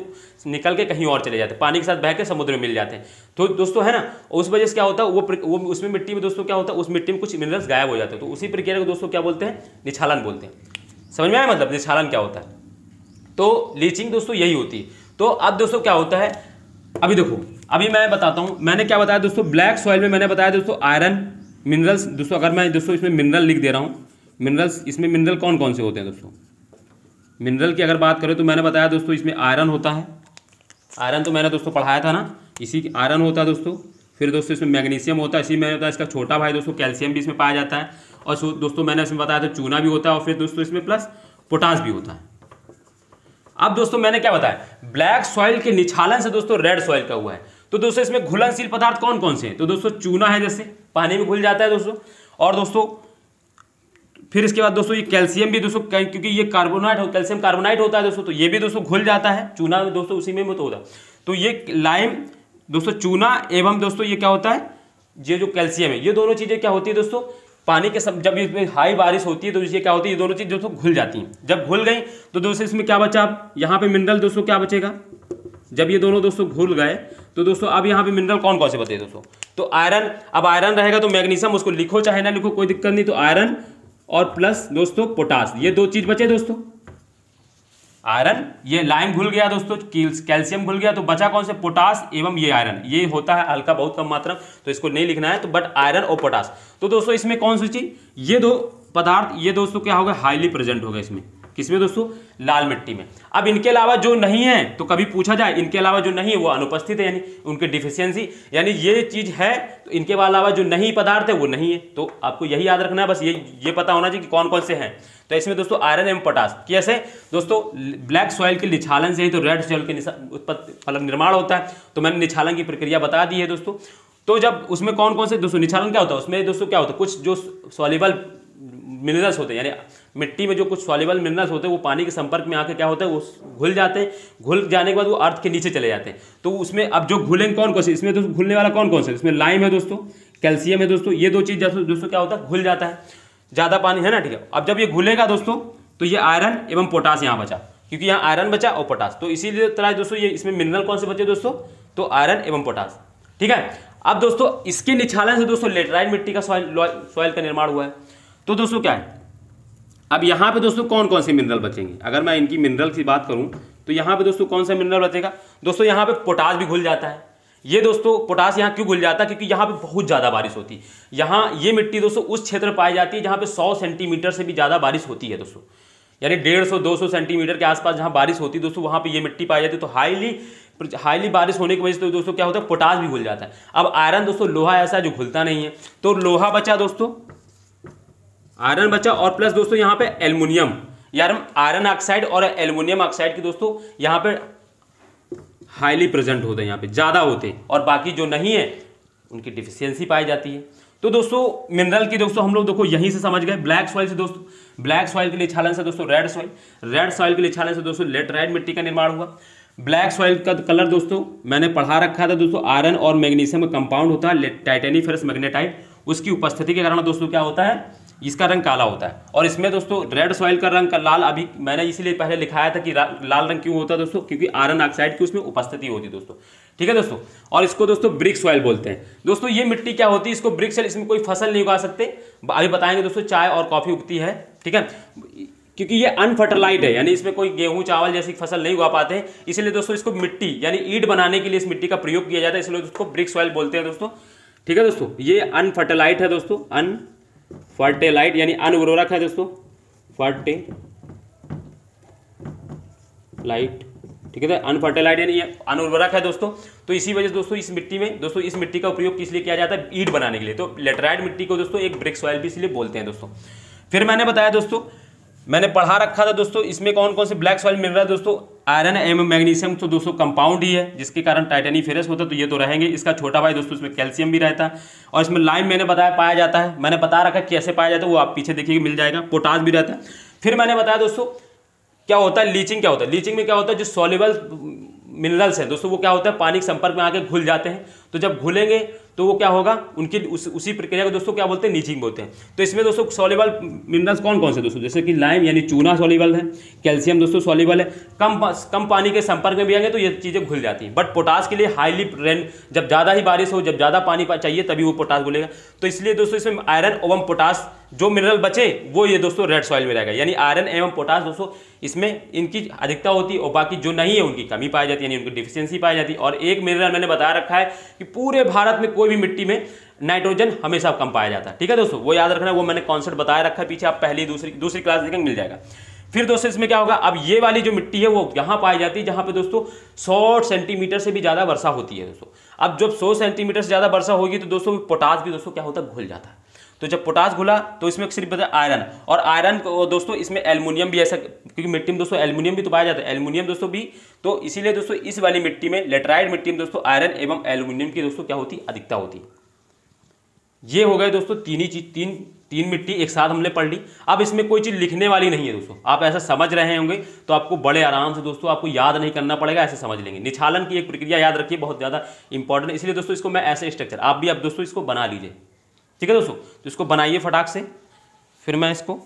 निकल के कहीं और चले जाते हैं, पानी के साथ बह के समुद्र में मिल जाते हैं। तो दोस्तों है ना, उस वजह से क्या होता है, वो उसमें मिट्टी में दोस्तों क्या होता है, उस मिट्टी में कुछ मिनरल्स गायब हो जाते हैं। तो उसी प्रक्रिया को दोस्तों क्या बोलते हैं, निछालन बोलते हैं। समझ में आया मतलब निछालन क्या होता है। तो लीचिंग दोस्तों यही होती है। तो अब दोस्तों क्या होता है, अभी देखो, अभी मैं बताता हूँ, मैंने क्या बताया दोस्तों, ब्लैक सॉइल में मैंने बताया दोस्तों आयरन मिनरल्स। दोस्तों अगर मैं दोस्तों इसमें मिनरल लिख दे रहा हूँ, मिनरल्स, इसमें मिनरल कौन कौन से होते हैं दोस्तों, मिनरल की अगर बात करें तो मैंने बताया दोस्तों इसमें आयरन होता है, आयरन तो मैंने दोस्तों पढ़ाया था ना, इसी आयरन होता है दोस्तों। फिर दोस्तों इसमें मैग्नीशियम होता है, इसी में होता है इसका छोटा भाई दोस्तों कैल्शियम भी इसमें पाया जाता है, और दोस्तों मैंने इसमें बताया था चूना भी होता है, और फिर दोस्तों इसमें प्लस पोटास भी होता है। अब दोस्तों मैंने क्या बताया, ब्लैक सॉइल के निछालन से दोस्तों रेड सॉइल का हुआ है। तो दोस्तों इसमें घुलनशील पदार्थ कौन कौन से हैं, तो दोस्तों चूना है, जैसे पानी में घुल जाता है दोस्तों, और दोस्तों फिर इसके बाद दोस्तों ये कैल्शियम भी दोस्तों, क्योंकि ये कैल्शियम कार्बोनाइट होता है दोस्तों, तो ये भी दोस्तों घुल जाता है, चूना दोस्तों उसी में तो होता है। तो ये लाइम दोस्तों, चूना एवं दोस्तों ये क्या होता है, ये जो कैल्शियम है, ये दोनों चीज़ें क्या होती है दोस्तों, पानी के जब इसमें हाई बारिश होती है तो इससे क्या होती है, ये दोनों चीज़ दोस्तों घुल जाती हैं। जब घुल गई तो दोस्तों इसमें क्या बचा, अब यहाँ पे मिनरल दोस्तों क्या बचेगा, जब ये दोनों दोस्तों घुल गए तो दोस्तों अब यहाँ पे मिनरल कौन कौन से बचे दोस्तों, तो आयरन, अब आयरन रहेगा तो मैग्नीशियम, उसको लिखो चाहे ना लिखो कोई दिक्कत नहीं, तो आयरन और प्लस दोस्तों पोटास, ये दो चीज बचे दोस्तों, आयरन, ये लाइम घुल गया दोस्तों, कैल्शियम घुल गया, तो बचा कौन से, पोटास एवं ये आयरन। ये होता है हल्का बहुत कम मात्रा, तो इसको नहीं लिखना है, तो बट आयरन और पोटास। तो दोस्तों इसमें कौन सी चीज, ये दो पदार्थ, ये दोस्तों क्या होगा, हाईली प्रेजेंट होगा इसमें, किसमें दोस्तों, लाल मिट्टी में। अब इनके अलावा जो नहीं है, तो कभी पूछा जाए इनके अलावा जो नहीं है वो अनुपस्थित है, यानी उनकी डिफिशियंसी, यानी ये चीज है तो इनके अलावा जो नहीं पदार्थ है वो नहीं है। तो आपको यही याद रखना है, बस ये पता होना चाहिए कि कौन कौन से हैं। तो इसमें दोस्तों आयरन एवं पोटास, कैसे दोस्तों, ब्लैक सॉइल के निछालन से ही तो रेड सॉइल के मतलब निर्माण होता है। तो मैंने निछालन की प्रक्रिया बता दी है दोस्तों। तो जब उसमें कौन कौन से दोस्तों निछालन क्या होता है, उसमें दोस्तों क्या होता है, कुछ जो सॉल्युबल मिनरल्स होते हैं, यानी मिट्टी में जो कुछ सॉल्युबल मिनरल्स होते हैं वो पानी के संपर्क में आके क्या होता है, वो घुल जाते हैं। घुल जाने के बाद वो अर्थ के नीचे चले जाते हैं। तो उसमें अब जो घुलेंगे कौन कौन से, इसमें दोस्तों घुलने वाला कौन कौन सा, इसमें लाइम है दोस्तों, कैल्शियम है दोस्तों। ये दो चीज़ दोस्तों क्या होता है, घुल जाता है, ज़्यादा पानी है ना, ठीक है। अब जब ये घुलेगा दोस्तों तो ये आयरन एवं पोटास यहाँ बचा, क्योंकि यहाँ आयरन बचा और पोटास, तो इसीलिए तरह दोस्तों ये इसमें मिनरल कौन से बचे दोस्तों, तो आयरन एवं पोटास, ठीक है। अब दोस्तों इसके निछालन से दोस्तों लेटराइट मिट्टी का सॉइल का निर्माण हुआ है। तो दोस्तों क्या है, अब यहाँ पे दोस्तों कौन कौन से मिनरल बचेंगे, अगर मैं इनकी मिनरल की बात करूँ तो यहाँ पे दोस्तों कौन सा मिनरल बचेगा दोस्तों, यहाँ पे पोटास भी घुल जाता है। ये दोस्तों पोटास यहाँ क्यों घुल जाता है, क्योंकि यहाँ पे बहुत ज़्यादा बारिश होती है। यहाँ ये मिट्टी दोस्तों उस क्षेत्र में पाई जाती है जहाँ पे 100 सेंटीमीटर से भी ज़्यादा बारिश होती है दोस्तों, यानी 150-200 सेंटीमीटर के आसपास जहाँ बारिश होती है दोस्तों, वहाँ पे ये मिट्टी पाई जाती है। तो हाईली बारिश होने की वजह से दोस्तों क्या होता है, पोटास भी घुल जाता है। अब आयरन दोस्तों लोहा ऐसा जो घुलता नहीं है, तो लोहा बचा दोस्तों, आयरन बचा, और प्लस दोस्तों यहाँ पे एल्युमिनियम, यार आयरन ऑक्साइड और एल्युमिनियम ऑक्साइड की दोस्तों यहाँ पे हाईली प्रेजेंट होते हैं, यहाँ पे ज़्यादा होते हैं, और बाकी जो नहीं है उनकी डिफिशियंसी पाई जाती है। तो दोस्तों मिनरल की दोस्तों हम लोग देखो यहीं से समझ गए। ब्लैक सॉइल से दोस्तों, ब्लैक सॉइल के निछालन से दोस्तों रेड सॉइल, रेड सॉइल के निछालन से दोस्तों लेटराइट मिट्टी का निर्माण हुआ। ब्लैक सॉइल का कलर दोस्तों मैंने पढ़ा रखा था दोस्तों, आयरन और मैग्नीशियम का कंपाउंड होता है टाइटेनिफेरस मैग्नेटाइट, उसकी उपस्थिति के कारण दोस्तों क्या होता है, इसका रंग काला होता है। और इसमें दोस्तों रेड सॉइल का रंग का लाल, अभी मैंने इसीलिए पहले लिखाया था कि लाल रंग क्यों होता है दोस्तों, क्योंकि आयरन ऑक्साइड की उसमें उपस्थिति होती है दोस्तों, ठीक है दोस्तों। और इसको दोस्तों ब्रिक सॉइल बोलते हैं दोस्तों। ये मिट्टी क्या होती है, इसको ब्रिक सॉइल, इसमें कोई फसल नहीं उगा सकते, अभी बताएंगे दोस्तों। चाय और कॉफी उगती है, ठीक है, क्योंकि ये अनफर्टिलाइज्ड है, यानी इसमें कोई गेहूं चावल जैसी फसल नहीं उगा पाते हैं, इसलिए दोस्तों इसको मिट्टी यानी ईंट बनाने के लिए इस मिट्टी का प्रयोग किया जाता है, इसलिए उसको ब्रिक सॉइल बोलते हैं दोस्तों, ठीक है दोस्तों। ये अनफर्टिलाइज्ड है दोस्तों, अनफर्टिलाइज्ड यानी अनउर्वरक है दोस्तों, फर्टिलाइट, ठीक है, अनफर्टिलाइज्ड यानी अनउर्वरक है दोस्तों। तो इसी वजह से दोस्तों इस मिट्टी में दोस्तों, इस मिट्टी का उपयोग किस लिए किया जाता है, ईंट बनाने के लिए। तो लेटराइट मिट्टी को दोस्तों एक ब्रिक सॉइल भी इसलिए बोलते हैं दोस्तों। फिर मैंने बताया दोस्तों, मैंने पढ़ा रखा था दोस्तों, इसमें कौन कौन से ब्लैक सॉइल मिल रहा है दोस्तों, आयरन एवं मैग्नीशियम तो दोस्तों कंपाउंड ही है, जिसके कारण टाइटेनिफेरस होता है, तो ये तो रहेंगे। इसका छोटा भाई दोस्तों इसमें कैल्शियम भी रहता है, और इसमें लाइम मैंने बताया पाया जाता है, मैंने बता रखा कैसे पाया जाता है, वो आप पीछे देखिए मिल जाएगा। पोटास भी रहता है। फिर मैंने बताया दोस्तों क्या होता है, लीचिंग क्या होता है, लीचिंग में क्या होता है, जो सॉल्युबल मिनरल्स हैं दोस्तों वो क्या होता है, पानी के संपर्क में आके घुल जाते हैं। तो जब घुलेंगे तो वो क्या होगा, उनकी उसी प्रक्रिया को दोस्तों क्या बोलते हैं, लीचिंग बोलते हैं। तो इसमें दोस्तों सॉल्युबल मिनरल्स कौन कौन से दोस्तों, जैसे कि लाइम यानी चूना सॉल्युबल है, कैल्शियम दोस्तों सॉल्युबल है, कम पानी के संपर्क में भी आएंगे तो ये चीज़ें घुल जाती हैं। बट पोटास के लिए हाईली रेन, जब ज़्यादा ही बारिश हो, जब ज़्यादा पानी चाहिए तभी वो पोटास घुलेगा। तो इसलिए दोस्तों इसमें आयरन एवं पोटास जो मिनरल बचे वो ये दोस्तों रेड सॉइल में रहेगा, यानी आयरन एवं पोटास दोस्तों इसमें इनकी अधिकता होती है, और बाकी जो नहीं है उनकी कमी पाई जाती है, यानी उनकी डिफिशियंसी पाई जाती है। और एक मिनरल मैंने बता रखा है कि पूरे भारत में कोई भी मिट्टी में नाइट्रोजन हमेशा कम पाया जाता है, ठीक है दोस्तों, वो याद रखना, वो मैंने कॉन्सेप्ट बताया रखा है पीछे, आप पहली दूसरी क्लास देखेंगे मिल जाएगा। फिर दोस्तों इसमें क्या होगा, अब ये वाली जो मिट्टी है वो यहाँ पाई जाती है जहाँ पे दोस्तों 100 सेंटीमीटर से भी ज़्यादा वर्षा होती है दोस्तों। अब जब 100 सेंटीमीटर से ज़्यादा वर्षा होगी तो दोस्तों पोटास भी दोस्तों क्या होता है, घुल जाता है। तो जब पोटास घुला तो इसमें सिर्फ बता आयरन, और आयरन को दोस्तों इसमें एल्युमिनियम भी ऐसा, क्योंकि मिट्टी में दोस्तों एल्युमिनियम भी तो पाया जाता है, एल्युमिनियम दोस्तों भी, तो इसीलिए दोस्तों इस वाली मिट्टी में, लेटराइट मिट्टी में दोस्तों आयरन एवं एल्युमिनियम की दोस्तों क्या होती है, अधिकता होती है। ये हो गए दोस्तों तीन ही चीज, तीन मिट्टी एक साथ हमने पढ़ ली। अब इसमें कोई चीज़ लिखने वाली नहीं है दोस्तों, आप ऐसा समझ रहे होंगे तो आपको बड़े आराम से दोस्तों आपको याद नहीं करना पड़ेगा, ऐसे समझ लेंगे। निछालन की एक प्रक्रिया याद रखिए, बहुत ज़्यादा इंपॉर्टेंट है, इसलिए दोस्तों इसको मैं ऐसे स्ट्रक्चर, आप भी अब दोस्तों इसको बना लीजिए, ठीक है दोस्तों। तो इसको बनाइए फटाक से, फिर मैं इसको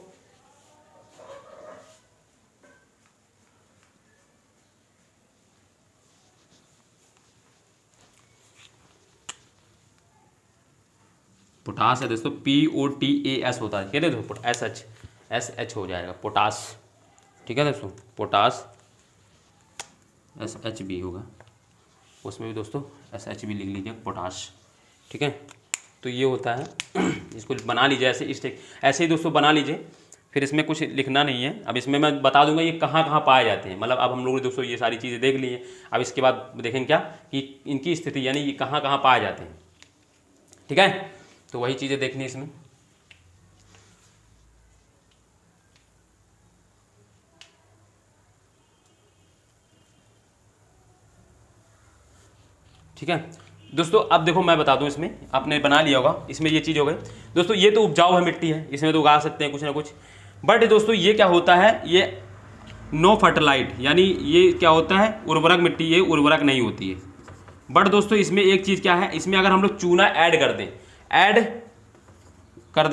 पोटास है दोस्तों, POTAS होता है, क्या दोस्तों, SH हो जाएगा पोटास, ठीक है दोस्तों, पोटास SH भी होगा, उसमें भी दोस्तों SH भी लिख लीजिए पोटास, ठीक है। तो ये होता है, इसको बना लीजिए ऐसे ही दोस्तों बना लीजिए। फिर इसमें कुछ लिखना नहीं है, अब इसमें मैं बता दूंगा ये कहाँ कहाँ पाए जाते हैं, मतलब अब हम लोगों ने दोस्तों ये सारी चीज़ें देख ली हैं। अब इसके बाद देखेंगे क्या कि इनकी स्थिति यानी ये कहाँ कहाँ पाए जाते हैं, ठीक है। तो वही चीज़ें देखनी इसमें, ठीक है। दोस्तों अब देखो मैं बता दूं, इसमें आपने बना लिया होगा, इसमें ये चीज़ हो गई दोस्तों, ये तो उपजाऊ है मिट्टी है, इसमें तो उगा सकते हैं कुछ ना कुछ। बट दोस्तों ये क्या होता है, ये नो फर्टिलाइट, यानी ये क्या होता है, उर्वरक मिट्टी, ये उर्वरक नहीं होती है। बट दोस्तों इसमें एक चीज़ क्या है, इसमें अगर हम लोग चूना ऐड कर दें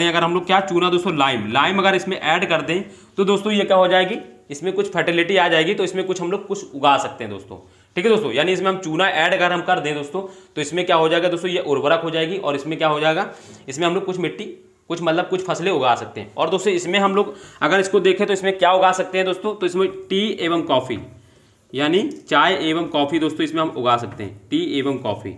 अगर हम लोग क्या, चूना दोस्तों, लाइम अगर इसमें ऐड कर दें तो दोस्तों ये क्या हो जाएगी, इसमें कुछ फर्टिलिटी आ जाएगी, तो इसमें कुछ हम लोग कुछ उगा सकते हैं दोस्तों। ठीक है दोस्तों, यानी इसमें हम चूना ऐड अगर हम कर दें दोस्तों, तो इसमें क्या हो जाएगा दोस्तों, ये उर्वरक हो जाएगी, और इसमें क्या हो जाएगा, इसमें हम लोग कुछ मिट्टी, कुछ मतलब कुछ फसलें उगा सकते हैं। और दोस्तों इसमें हम लोग अगर इसको देखें तो इसमें क्या उगा सकते हैं दोस्तों, तो इसमें टी एवं कॉफ़ी, यानी चाय एवं कॉफ़ी दोस्तों इसमें हम उगा सकते हैं, टी एवं कॉफ़ी।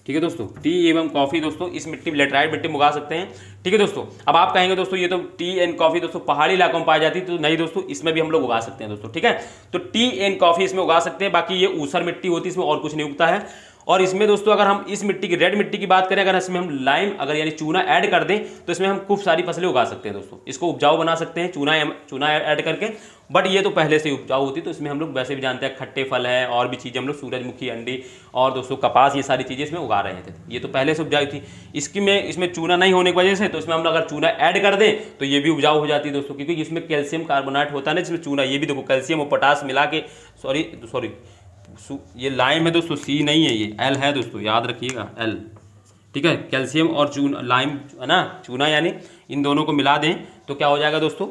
ठीक है दोस्तों, टी एवं कॉफ़ी दोस्तों इस मिट्टी, लेटराइट मिट्टी में उगा सकते हैं। ठीक है दोस्तों, अब आप कहेंगे दोस्तों ये तो टी एंड कॉफ़ी दोस्तों पहाड़ी इलाकों में पाई जाती है, तो नहीं दोस्तों, इसमें भी हम लोग उगा सकते हैं दोस्तों। ठीक है, तो टी एंड कॉफ़ी इसमें उगा सकते हैं, बाकी ये ऊसर मिट्टी होती है, इसमें और कुछ नहीं उगता है। और इसमें दोस्तों अगर हम इस मिट्टी की, रेड मिट्टी की बात करें, अगर इसमें हम लाइम अगर यानी चूना ऐड कर दें तो इसमें हम खूब सारी फसलें उगा सकते हैं दोस्तों, इसको उपजाऊ बना सकते हैं चूना ऐड करके। बट ये तो पहले से ही उपजाऊ होती है, तो इसमें हम लोग वैसे भी जानते हैं खट्टे फल है और भी चीज़ें हम लोग, सूरजमुखी, अंडी और दोस्तों कपास, ये सारी चीज़ें इसमें उगा रहे थे, ये तो पहले से उपजाऊ थी। इसमें चूना नहीं होने की वजह से, तो इसमें हम लोग अगर चूना ऐड कर दें तो ये भी उपजाऊ हो जाती है दोस्तों, क्योंकि इसमें कैल्शियम कार्बोनेट होता है ना, जिसमें चूना, ये भी देखो कैल्शियम और पोटास मिला के, सॉरी ये लाइम है दोस्तों, सी नहीं है, ये एल है दोस्तों, याद रखिएगा एल। ठीक है, कैल्शियम और चूना, लाइम है ना, चूना, यानी इन दोनों को मिला दें तो क्या हो जाएगा दोस्तों,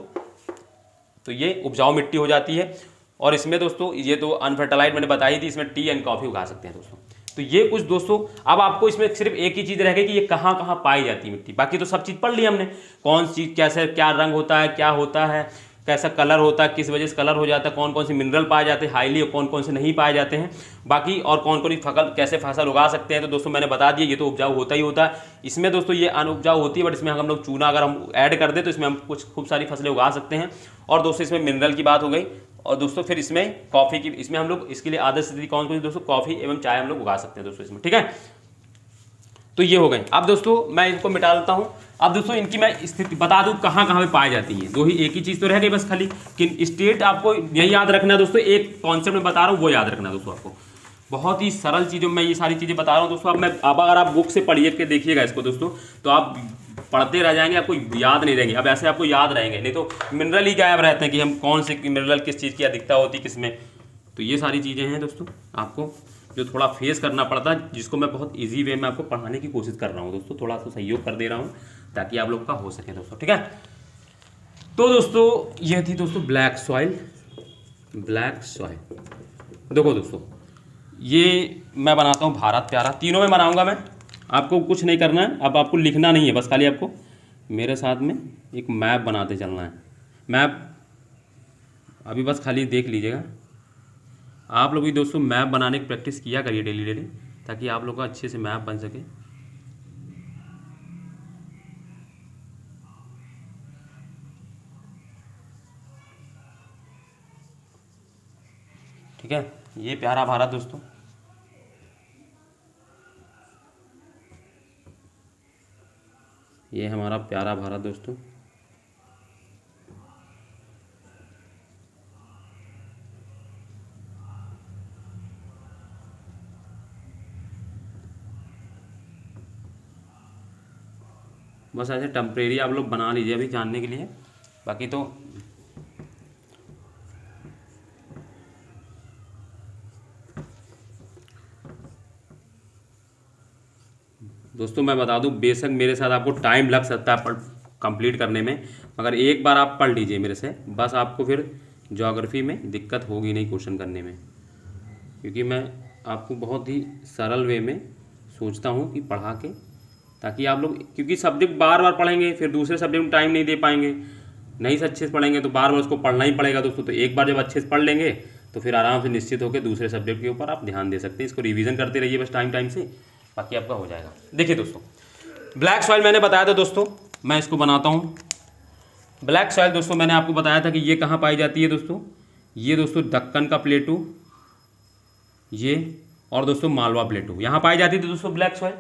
तो ये उपजाऊ मिट्टी हो जाती है। और इसमें दोस्तों ये तो अनफर्टिलाइज मैंने बताई थी, इसमें टी एंड कॉफ़ी उगा सकते हैं दोस्तों। तो ये कुछ दोस्तों, अब आपको इसमें सिर्फ एक ही चीज़ रह गई कि ये कहाँ कहाँ पाई जाती है मिट्टी, बाकी तो सब चीज़ पढ़ ली हमने, कौन चीज़ कैसे, क्या रंग होता है, क्या होता है, कैसा कलर होता है, किस वजह से कलर हो जाता है, कौन कौन से मिनरल पाए जाते हैं हाईली, और कौन कौन से नहीं पाए जाते हैं बाकी, और कौन कौन फसल, कैसे फसल उगा सकते हैं। तो दोस्तों मैंने बता दिया, ये तो उपजाऊ होता ही होता है। इसमें दोस्तों ये अनुपजाऊ होती है, बट इसमें हम लोग चूना अगर हम ऐड कर दें तो इसमें हम कुछ खूब सारी फसलें उगा सकते हैं। और दोस्तों इसमें मिनरल की बात हो गई, और दोस्तों फिर इसमें कॉफ़ी की, इसमें हम लोग इसके लिए आदर्श स्थिति कौन सी दोस्तों, कॉफ़ी एवं चाय हम लोग उगा सकते हैं दोस्तों इसमें। ठीक है, तो ये हो गए। अब दोस्तों मैं इनको मिटा लेता हूँ। अब दोस्तों इनकी मैं स्थिति बता दूँ कहाँ कहाँ पे पाई जाती हैं, दो ही, एक ही चीज़ तो रह गई बस खाली, कि स्टेट आपको यही याद रखना है दोस्तों, एक कॉन्सेप्ट में बता रहा हूँ वो याद रखना है दोस्तों आपको, बहुत ही सरल चीज़ों में ये सारी चीज़ें बता रहा हूँ दोस्तों। अब अगर आप बुक से पढ़िए के देखिएगा इसको दोस्तों, तो आप पढ़ते रह जाएंगे, आपको याद नहीं रहेंगे। अब ऐसे आपको याद रहेंगे, नहीं तो मिनरल ही गायब रहते हैं कि हम कौन से मिनरल किस चीज़ की अधिकता होती है किसमें। तो ये सारी चीज़ें हैं दोस्तों, आपको जो थोड़ा फेस करना पड़ता है, जिसको मैं बहुत इजी वे में आपको पढ़ाने की कोशिश कर रहा हूँ दोस्तों, थोड़ा सा सहयोग कर दे रहा हूँ ताकि आप लोग का हो सके दोस्तों। ठीक है, तो दोस्तों ये थी दोस्तों ब्लैक सॉइल। देखो दोस्तों, ये मैं बनाता हूँ भारत प्यारा, तीनों में बनाऊँगा मैं, आपको कुछ नहीं करना है, अब आपको लिखना नहीं है, बस खाली आपको मेरे साथ में एक मैप बनाते चलना है। मैप अभी बस खाली देख लीजिएगा, आप लोग भी दोस्तों मैप बनाने की प्रैक्टिस किया करिए डेली, ताकि आप लोग का अच्छे से मैप बन सके। ठीक है, ये प्यारा भारत दोस्तों, ये हमारा प्यारा भारत दोस्तों। बस ऐसे टेम्परेरी आप लोग बना लीजिए अभी जानने के लिए, बाकी तो दोस्तों मैं बता दूं, बेशक मेरे साथ आपको टाइम लग सकता है कंप्लीट करने में, मगर एक बार आप पढ़ लीजिए मेरे से, बस आपको फिर ज्योग्राफी में दिक्कत होगी नहीं क्वेश्चन करने में, क्योंकि मैं आपको बहुत ही सरल वे में सोचता हूं कि पढ़ा के, ताकि आप लोग, क्योंकि सब्जेक्ट बार बार पढ़ेंगे फिर दूसरे सब्जेक्ट में टाइम नहीं दे पाएंगे, नहीं से अच्छे से पढ़ेंगे तो बार बार उसको पढ़ना ही पड़ेगा दोस्तों। तो एक बार जब अच्छे से पढ़ लेंगे तो फिर आराम से निश्चित होकर दूसरे सब्जेक्ट के ऊपर आप ध्यान दे सकते हैं, इसको रिवीजन करते रहिए बस टाइम से, बाकी आपका हो जाएगा। देखिए दोस्तों, ब्लैक सॉइल मैंने बताया था दोस्तों, मैं इसको बनाता हूँ। ब्लैक सॉइल दोस्तों मैंने आपको बताया था कि ये कहाँ पाई जाती है दोस्तों, ये दोस्तों दक्कन का प्लेटू, ये और दोस्तों मालवा प्लेटू, यहाँ पाई जाती थी दोस्तों ब्लैक सॉइल।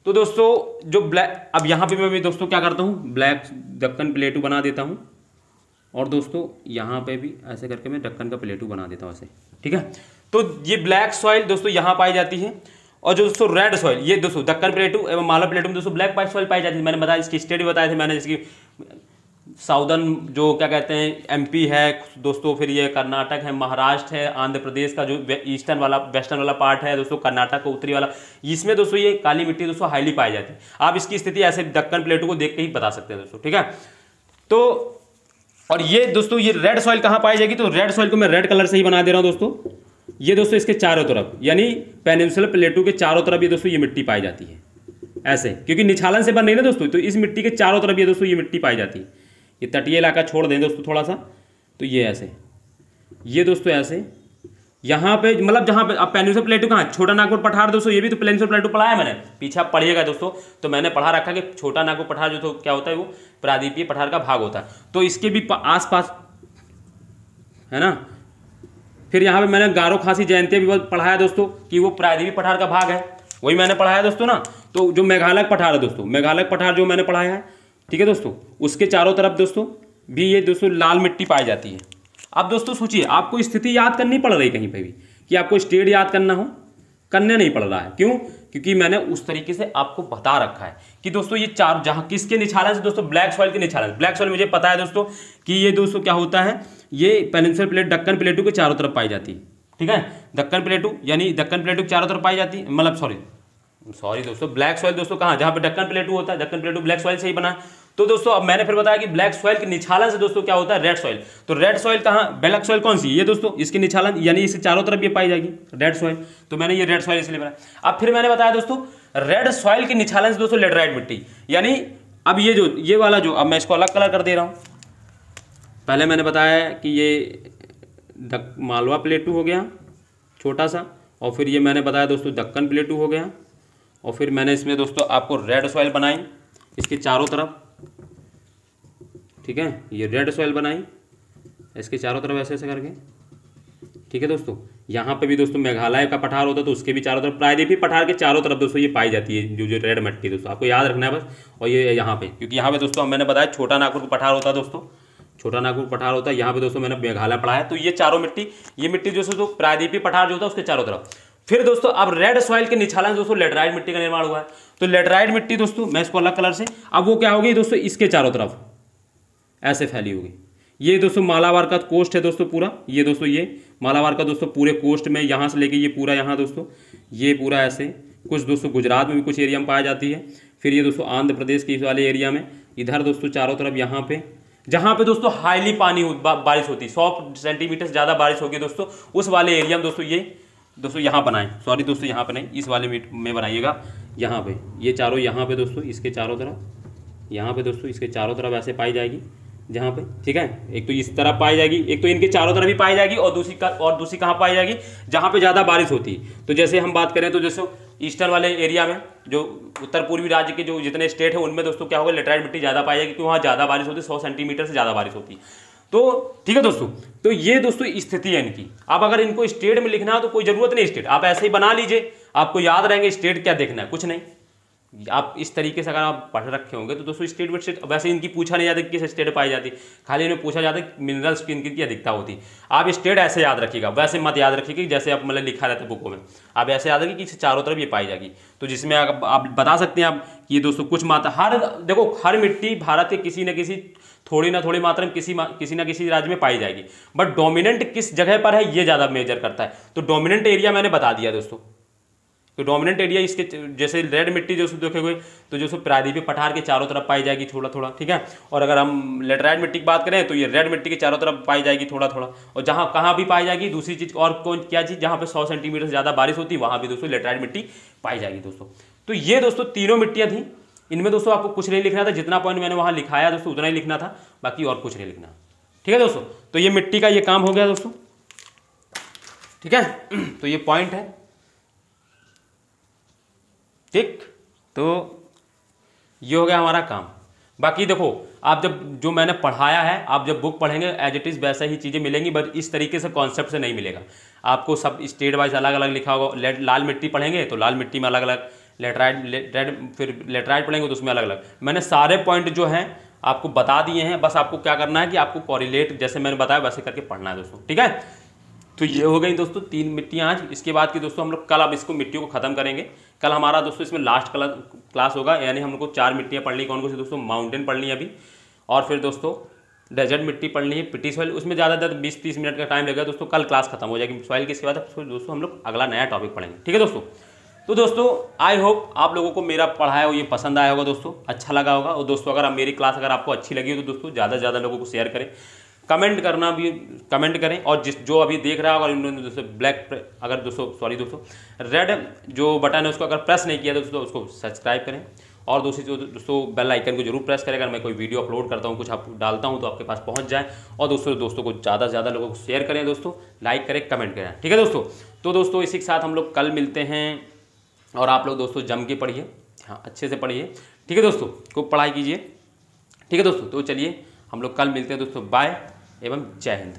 तो दोस्तों जो ब्लैक, अब यहाँ पे मैं भी दोस्तों क्या करता हूँ, ब्लैक दक्कन प्लेटू बना देता हूँ, और दोस्तों यहाँ पे भी ऐसे करके मैं दक्कन का प्लेटू बना देता हूँ ऐसे। ठीक है, तो ये ब्लैक सॉइल दोस्तों यहाँ पाई जाती है। और जो दोस्तों रेड सॉइल, ये दोस्तों दक्कन प्लेटू एवं मालवा प्लेटू में दोस्तों ब्लैक वाइट सॉइल पाई जाती है। मैंने बताया, इसकी स्टेट भी बताए थे मैंने, जिसकी साउदर्न जो क्या कहते हैं एमपी है दोस्तों, फिर ये कर्नाटक है, महाराष्ट्र है, आंध्र प्रदेश का जो ईस्टर्न वाला वेस्टर्न वाला पार्ट है दोस्तों, कर्नाटक का उत्तरी वाला, इसमें दोस्तों ये काली मिट्टी दोस्तों हाईली पाई जाती है। आप इसकी स्थिति ऐसे दक्कन प्लेटू को देख के ही बता सकते हैं दोस्तों, ठीक है। तो और ये दोस्तों ये रेड सॉइल कहाँ पाई जाएगी, तो रेड सॉइल को मैं रेड कलर से ही बना दे रहा हूँ दोस्तों। ये दोस्तों इसके चारों तरफ, यानी पेनिनसुलर प्लेटू के चारों तरफ ये दोस्तों ये मिट्टी पाई जाती है ऐसे, क्योंकि निछालन से बन रही है ना दोस्तों, तो इस मिट्टी के चारों तरफ ये दोस्तों ये मिट्टी पाई जाती है। ये तटीय इलाका छोड़ दें दोस्तों थोड़ा सा, तो ये ऐसे, ये दोस्तों ऐसे यहाँ पे मतलब जहाँ पे अब पेनिनसुलर प्लेटू कहाँ, छोटा नागपुर पठार दोस्तों, ये भी तो पेनिनसुलर प्लेटू पढ़ा है मैंने, पीछे आप पढ़िएगा दोस्तों। तो मैंने पढ़ा रखा कि छोटा नागपुर पठार जो तो क्या होता है, वो प्रायद्वीपीय पठार का भाग होता है, तो इसके भी आसपास है ना। फिर यहाँ पे मैंने गारो खासी जयंती भी पढ़ाया दोस्तों कि वो प्रायद्वीपीय पठार का भाग है, वही मैंने पढ़ाया दोस्तों ना। तो जो मेघालय पठार है दोस्तों, मेघालय पठार जो मैंने पढ़ाया है, ठीक है दोस्तों, उसके चारों तरफ दोस्तों भी ये दोस्तों लाल मिट्टी पाई जाती है। अब दोस्तों सोचिए, आपको स्थिति याद करनी पड़ रही कहीं पे भी कि आपको स्टेट याद करना हो, करने नहीं पड़ रहा है, क्यों, क्योंकि मैंने उस तरीके से आपको बता रखा है कि दोस्तों ये चार जहाँ किसके निछालन से दोस्तों, ब्लैक सॉइल के निछालन। ब्लैक सॉइल मुझे पता है दोस्तों कि ये दोस्तों क्या होता है, ये पेनिनसुलर प्लेट दक्कन प्लेटू के चारों तरफ पाई जाती है, ठीक है। दक्कन प्लेटू यानी दक्कन प्लेटू के चारों तरफ पाई जाती है, मतलब सॉरी दोस्तों, ब्लैक सॉइल दोस्तों कहाँ, जहाँ पे दक्कन प्लेटू होता है, दक्कन प्लेटू ब्लैक सॉइल से ही बना है। तो दोस्तों अब मैंने फिर बताया कि ब्लैक सॉइल के निछालन से दोस्तों क्या होता है, रेड सॉइल। तो रेड सॉइल कहाँ, ब्लैक सॉइल कौन सी, ये दोस्तों इसके निछालन यानी इसके चारों तरफ ये पाई जाएगी रेड सॉइल, तो मैंने ये रेड सॉइल इसलिए बनाया। अब फिर मैंने बताया दोस्तों रेड सॉइल के निछालन से दोस्तों लेटराइट मिट्टी, यानी अब ये वाला जो, अब मैं इसको अलग कलर कर दे रहा हूँ। पहले मैंने बताया कि ये मालवा प्लेटू हो गया छोटा सा, और फिर ये मैंने बताया दोस्तों दक्कन प्लेटू हो गया, और फिर मैंने इसमें दोस्तों आपको रेड सॉइल बनाई इसके चारों तरफ, ठीक है। ये रेड सॉइल बनाई इसके चारों तरफ ऐसे ऐसे करके, ठीक है दोस्तों। यहाँ पे भी दोस्तों मेघालय का पठार होता है, तो उसके भी चारों तरफ प्रायद्वीपीय पठार के चारों तरफ दोस्तों ये पाई जाती है जो रेड मिट्टी दोस्तों, आपको याद रखना है बस। और ये यहाँ पे, क्योंकि यहाँ पे दोस्तों मैंने बताया छोटा नागपुर का पठार होता है दोस्तों, छोटा नागपुर पठार होता है, यहाँ पे दोस्तों मैंने मेघालय पढ़ाया। तो ये चारों मिट्टी, ये मिट्टी दोस्तों प्रायद्वीपीय पठार जो होता है उसके चारों तरफ। फिर दोस्तों अब रेड सॉइल के निछालन दोस्तों लेटराइट मिट्टी का निर्माण हुआ है। तो लेटराइट मिट्टी दोस्तों, मैं इसको अलग कलर से, अब वो क्या होगी दोस्तों, इसके चारों तरफ ऐसे फैली होगी। ये दोस्तों मालाबार का कोस्ट है दोस्तों पूरा, ये दोस्तों ये मालाबार का दोस्तों पूरे कोस्ट में, यहाँ से लेके ये पूरा यहाँ दोस्तों, ये पूरा ऐसे, कुछ दोस्तों गुजरात में भी कुछ एरिया में पाया जाती है। फिर ये दोस्तों आंध्र प्रदेश के इस वाले एरिया में, इधर दोस्तों चारों तरफ यहाँ पे, जहाँ पे दोस्तों हाईली पानी बारिश होती है, 100 सेंटीमीटर से ज़्यादा बारिश होगी दोस्तों, उस वाले एरिया में दोस्तों ये दोस्तों यहाँ बनाएं, सॉरी दोस्तों यहाँ पे नहीं, इस वाले में बनाइएगा, यहाँ पे ये चारों, यहाँ पे दोस्तों इसके चारों तरफ, यहाँ पे दोस्तों इसके चारों तरफ ऐसे पाई जाएगी जहाँ पे, ठीक है। एक तो इस तरफ पाई जाएगी, एक तो इनके चारों तरफ भी पाई जाएगी, और दूसरी कहाँ पाई जाएगी, जहाँ पे ज़्यादा बारिश होती है। तो जैसे हम बात करें तो जैसे ईस्टर्न वाले एरिया में, जो उत्तर पूर्वी राज्य के जो जितने स्टेट हैं उनमें दोस्तों क्या होगा, लेटराइट मिट्टी ज़्यादा पाई जाएगी, क्योंकि वहाँ ज़्यादा बारिश होती है, 100 सेंटीमीटर से ज़्यादा बारिश होती है। तो ठीक है दोस्तों, तो ये दोस्तों स्थिति है इनकी। अब अगर इनको स्टेट में लिखना है तो कोई ज़रूरत नहीं स्टेट, आप ऐसे ही बना लीजिए, आपको याद रहेंगे स्टेट क्या देखना है, कुछ नहीं। आप इस तरीके से अगर आप पढ़ रखे होंगे तो दोस्तों स्टेट बाय स्टेट, वैसे इनकी पूछा नहीं जाता कि किस स्टेट पाई जाती, खाली इन्हें पूछा जाता है मिनरल्स की इनकी अधिकता होती। आप स्टेट ऐसे याद रखिएगा, वैसे मत याद रखिएगा जैसे आप मतलब लिखा रहता है बुकों में, आप ऐसे याद रखिए कि चारों तरफ ये पाई जाएगी। तो जिसमें आप बता सकते हैं आप कि ये दोस्तों कुछ मात्रा, देखो हर मिट्टी भारत के किसी न किसी थोड़ी ना थोड़ी मात्रा में किसी ना किसी राज्य में पाई जाएगी, बट डोमिनेंट किस जगह पर है ये ज़्यादा मेजर करता है। तो डोमिनेंट एरिया मैंने बता दिया दोस्तों, तो डोमिनेंट एरिया इसके जैसे रेड मिट्टी जो देखे तो जो प्रायद्वीपीय पठार के चारों तरफ पाई जाएगी थोड़ा थोड़ा, ठीक है। और अगर हम लेटराइट मिट्टी की बात करें तो ये रेड मिट्टी के चारों तरफ पाई जाएगी थोड़ा थोड़ा। और जहाँ कहाँ भी पाई जाएगी, दूसरी चीज़ और कौन क्या चीज़, जहाँ पे 100 सेंटीमीटर से ज़्यादा बारिश होती है वहाँ भी दोस्तों लेटराइट मिट्टी पाई जाएगी दोस्तों। तो ये दोस्तों तीनों मिट्टियाँ थी, इनमें दोस्तों आपको कुछ नहीं लिखना था, जितना पॉइंट मैंने वहाँ लिखाया दोस्तों उतना ही लिखना था, बाकी और कुछ नहीं लिखना, ठीक है दोस्तों। तो ये मिट्टी का ये काम हो गया दोस्तों, ठीक है। तो ये पॉइंट है, ठीक। तो ये हो गया हमारा काम। बाकी देखो आप जब जो मैंने पढ़ाया है, आप जब बुक पढ़ेंगे एज इट इज़ वैसा ही चीज़ें मिलेंगी, बट इस तरीके से कॉन्सेप्ट से नहीं मिलेगा आपको। सब स्टेट वाइज अलग अलग लिखा होगा। लाल मिट्टी पढ़ेंगे तो लाल मिट्टी में अलग अलग, लेटराइट फिर लेटराइट पढ़ेंगे तो उसमें अलग अलग। मैंने सारे पॉइंट जो हैं आपको बता दिए हैं, बस आपको क्या करना है कि आपको कोरिलेट जैसे मैंने बताया वैसे करके पढ़ना है दोस्तों, ठीक है। तो ये हो गई दोस्तों 3 मिट्टियाँ आज। इसके बाद की दोस्तों हम लोग कल अब इसको मिट्टियों को ख़त्म करेंगे। कल हमारा दोस्तों इसमें लास्ट क्लास होगा, यानी हम लोग को 4 मिट्टियाँ पढ़नी। कौन कौन सी दोस्तों? माउंटेन पढ़नी है अभी, और फिर दोस्तों डेजर्ट मिट्टी पढ़नी है, पिटी सॉइल। उसमें ज़्यादातर 20-30 मिनट का टाइम लगेगा दोस्तों। कल क्लास खत्म हो जाएगी सॉइल की। इसके बाद दोस्तों हम लोग अगला नया टॉपिक पढ़ेंगे। ठीक है दोस्तों। तो दोस्तों आई होप आप लोगों को मेरा पढ़ाया हो ये पसंद आया होगा दोस्तों, अच्छा लगा होगा। और दोस्तों अगर आप मेरी क्लास अगर आपको अच्छी लगी हो तो दोस्तों ज़्यादा से ज़्यादा लोगों को शेयर करें, कमेंट करना भी कमेंट करें। और जो अभी देख रहा होगा उन्होंने दोस्तों अगर दोस्तों रेड जो बटन है उसको अगर प्रेस नहीं किया दोस्तों उसको सब्सक्राइब करें। और दोस्तों बेल आइकन को जरूर प्रेस करें। अगर मैं कोई वीडियो अपलोड करता हूँ, कुछ आप डालता हूँ तो आपके पास पहुँच जाए। और दोस्तों को ज़्यादा से ज़्यादा लोगों को शेयर करें दोस्तों, लाइक करें, कमेंट करें। ठीक है दोस्तों। तो दोस्तों इसी के साथ हम लोग कल मिलते हैं। और आप लोग दोस्तों जम के पढ़िए, हाँ अच्छे से पढ़िए। ठीक है दोस्तों, खूब पढ़ाई कीजिए। ठीक है दोस्तों। तो चलिए हम लोग कल मिलते हैं दोस्तों। बाय एवं जय हिंद।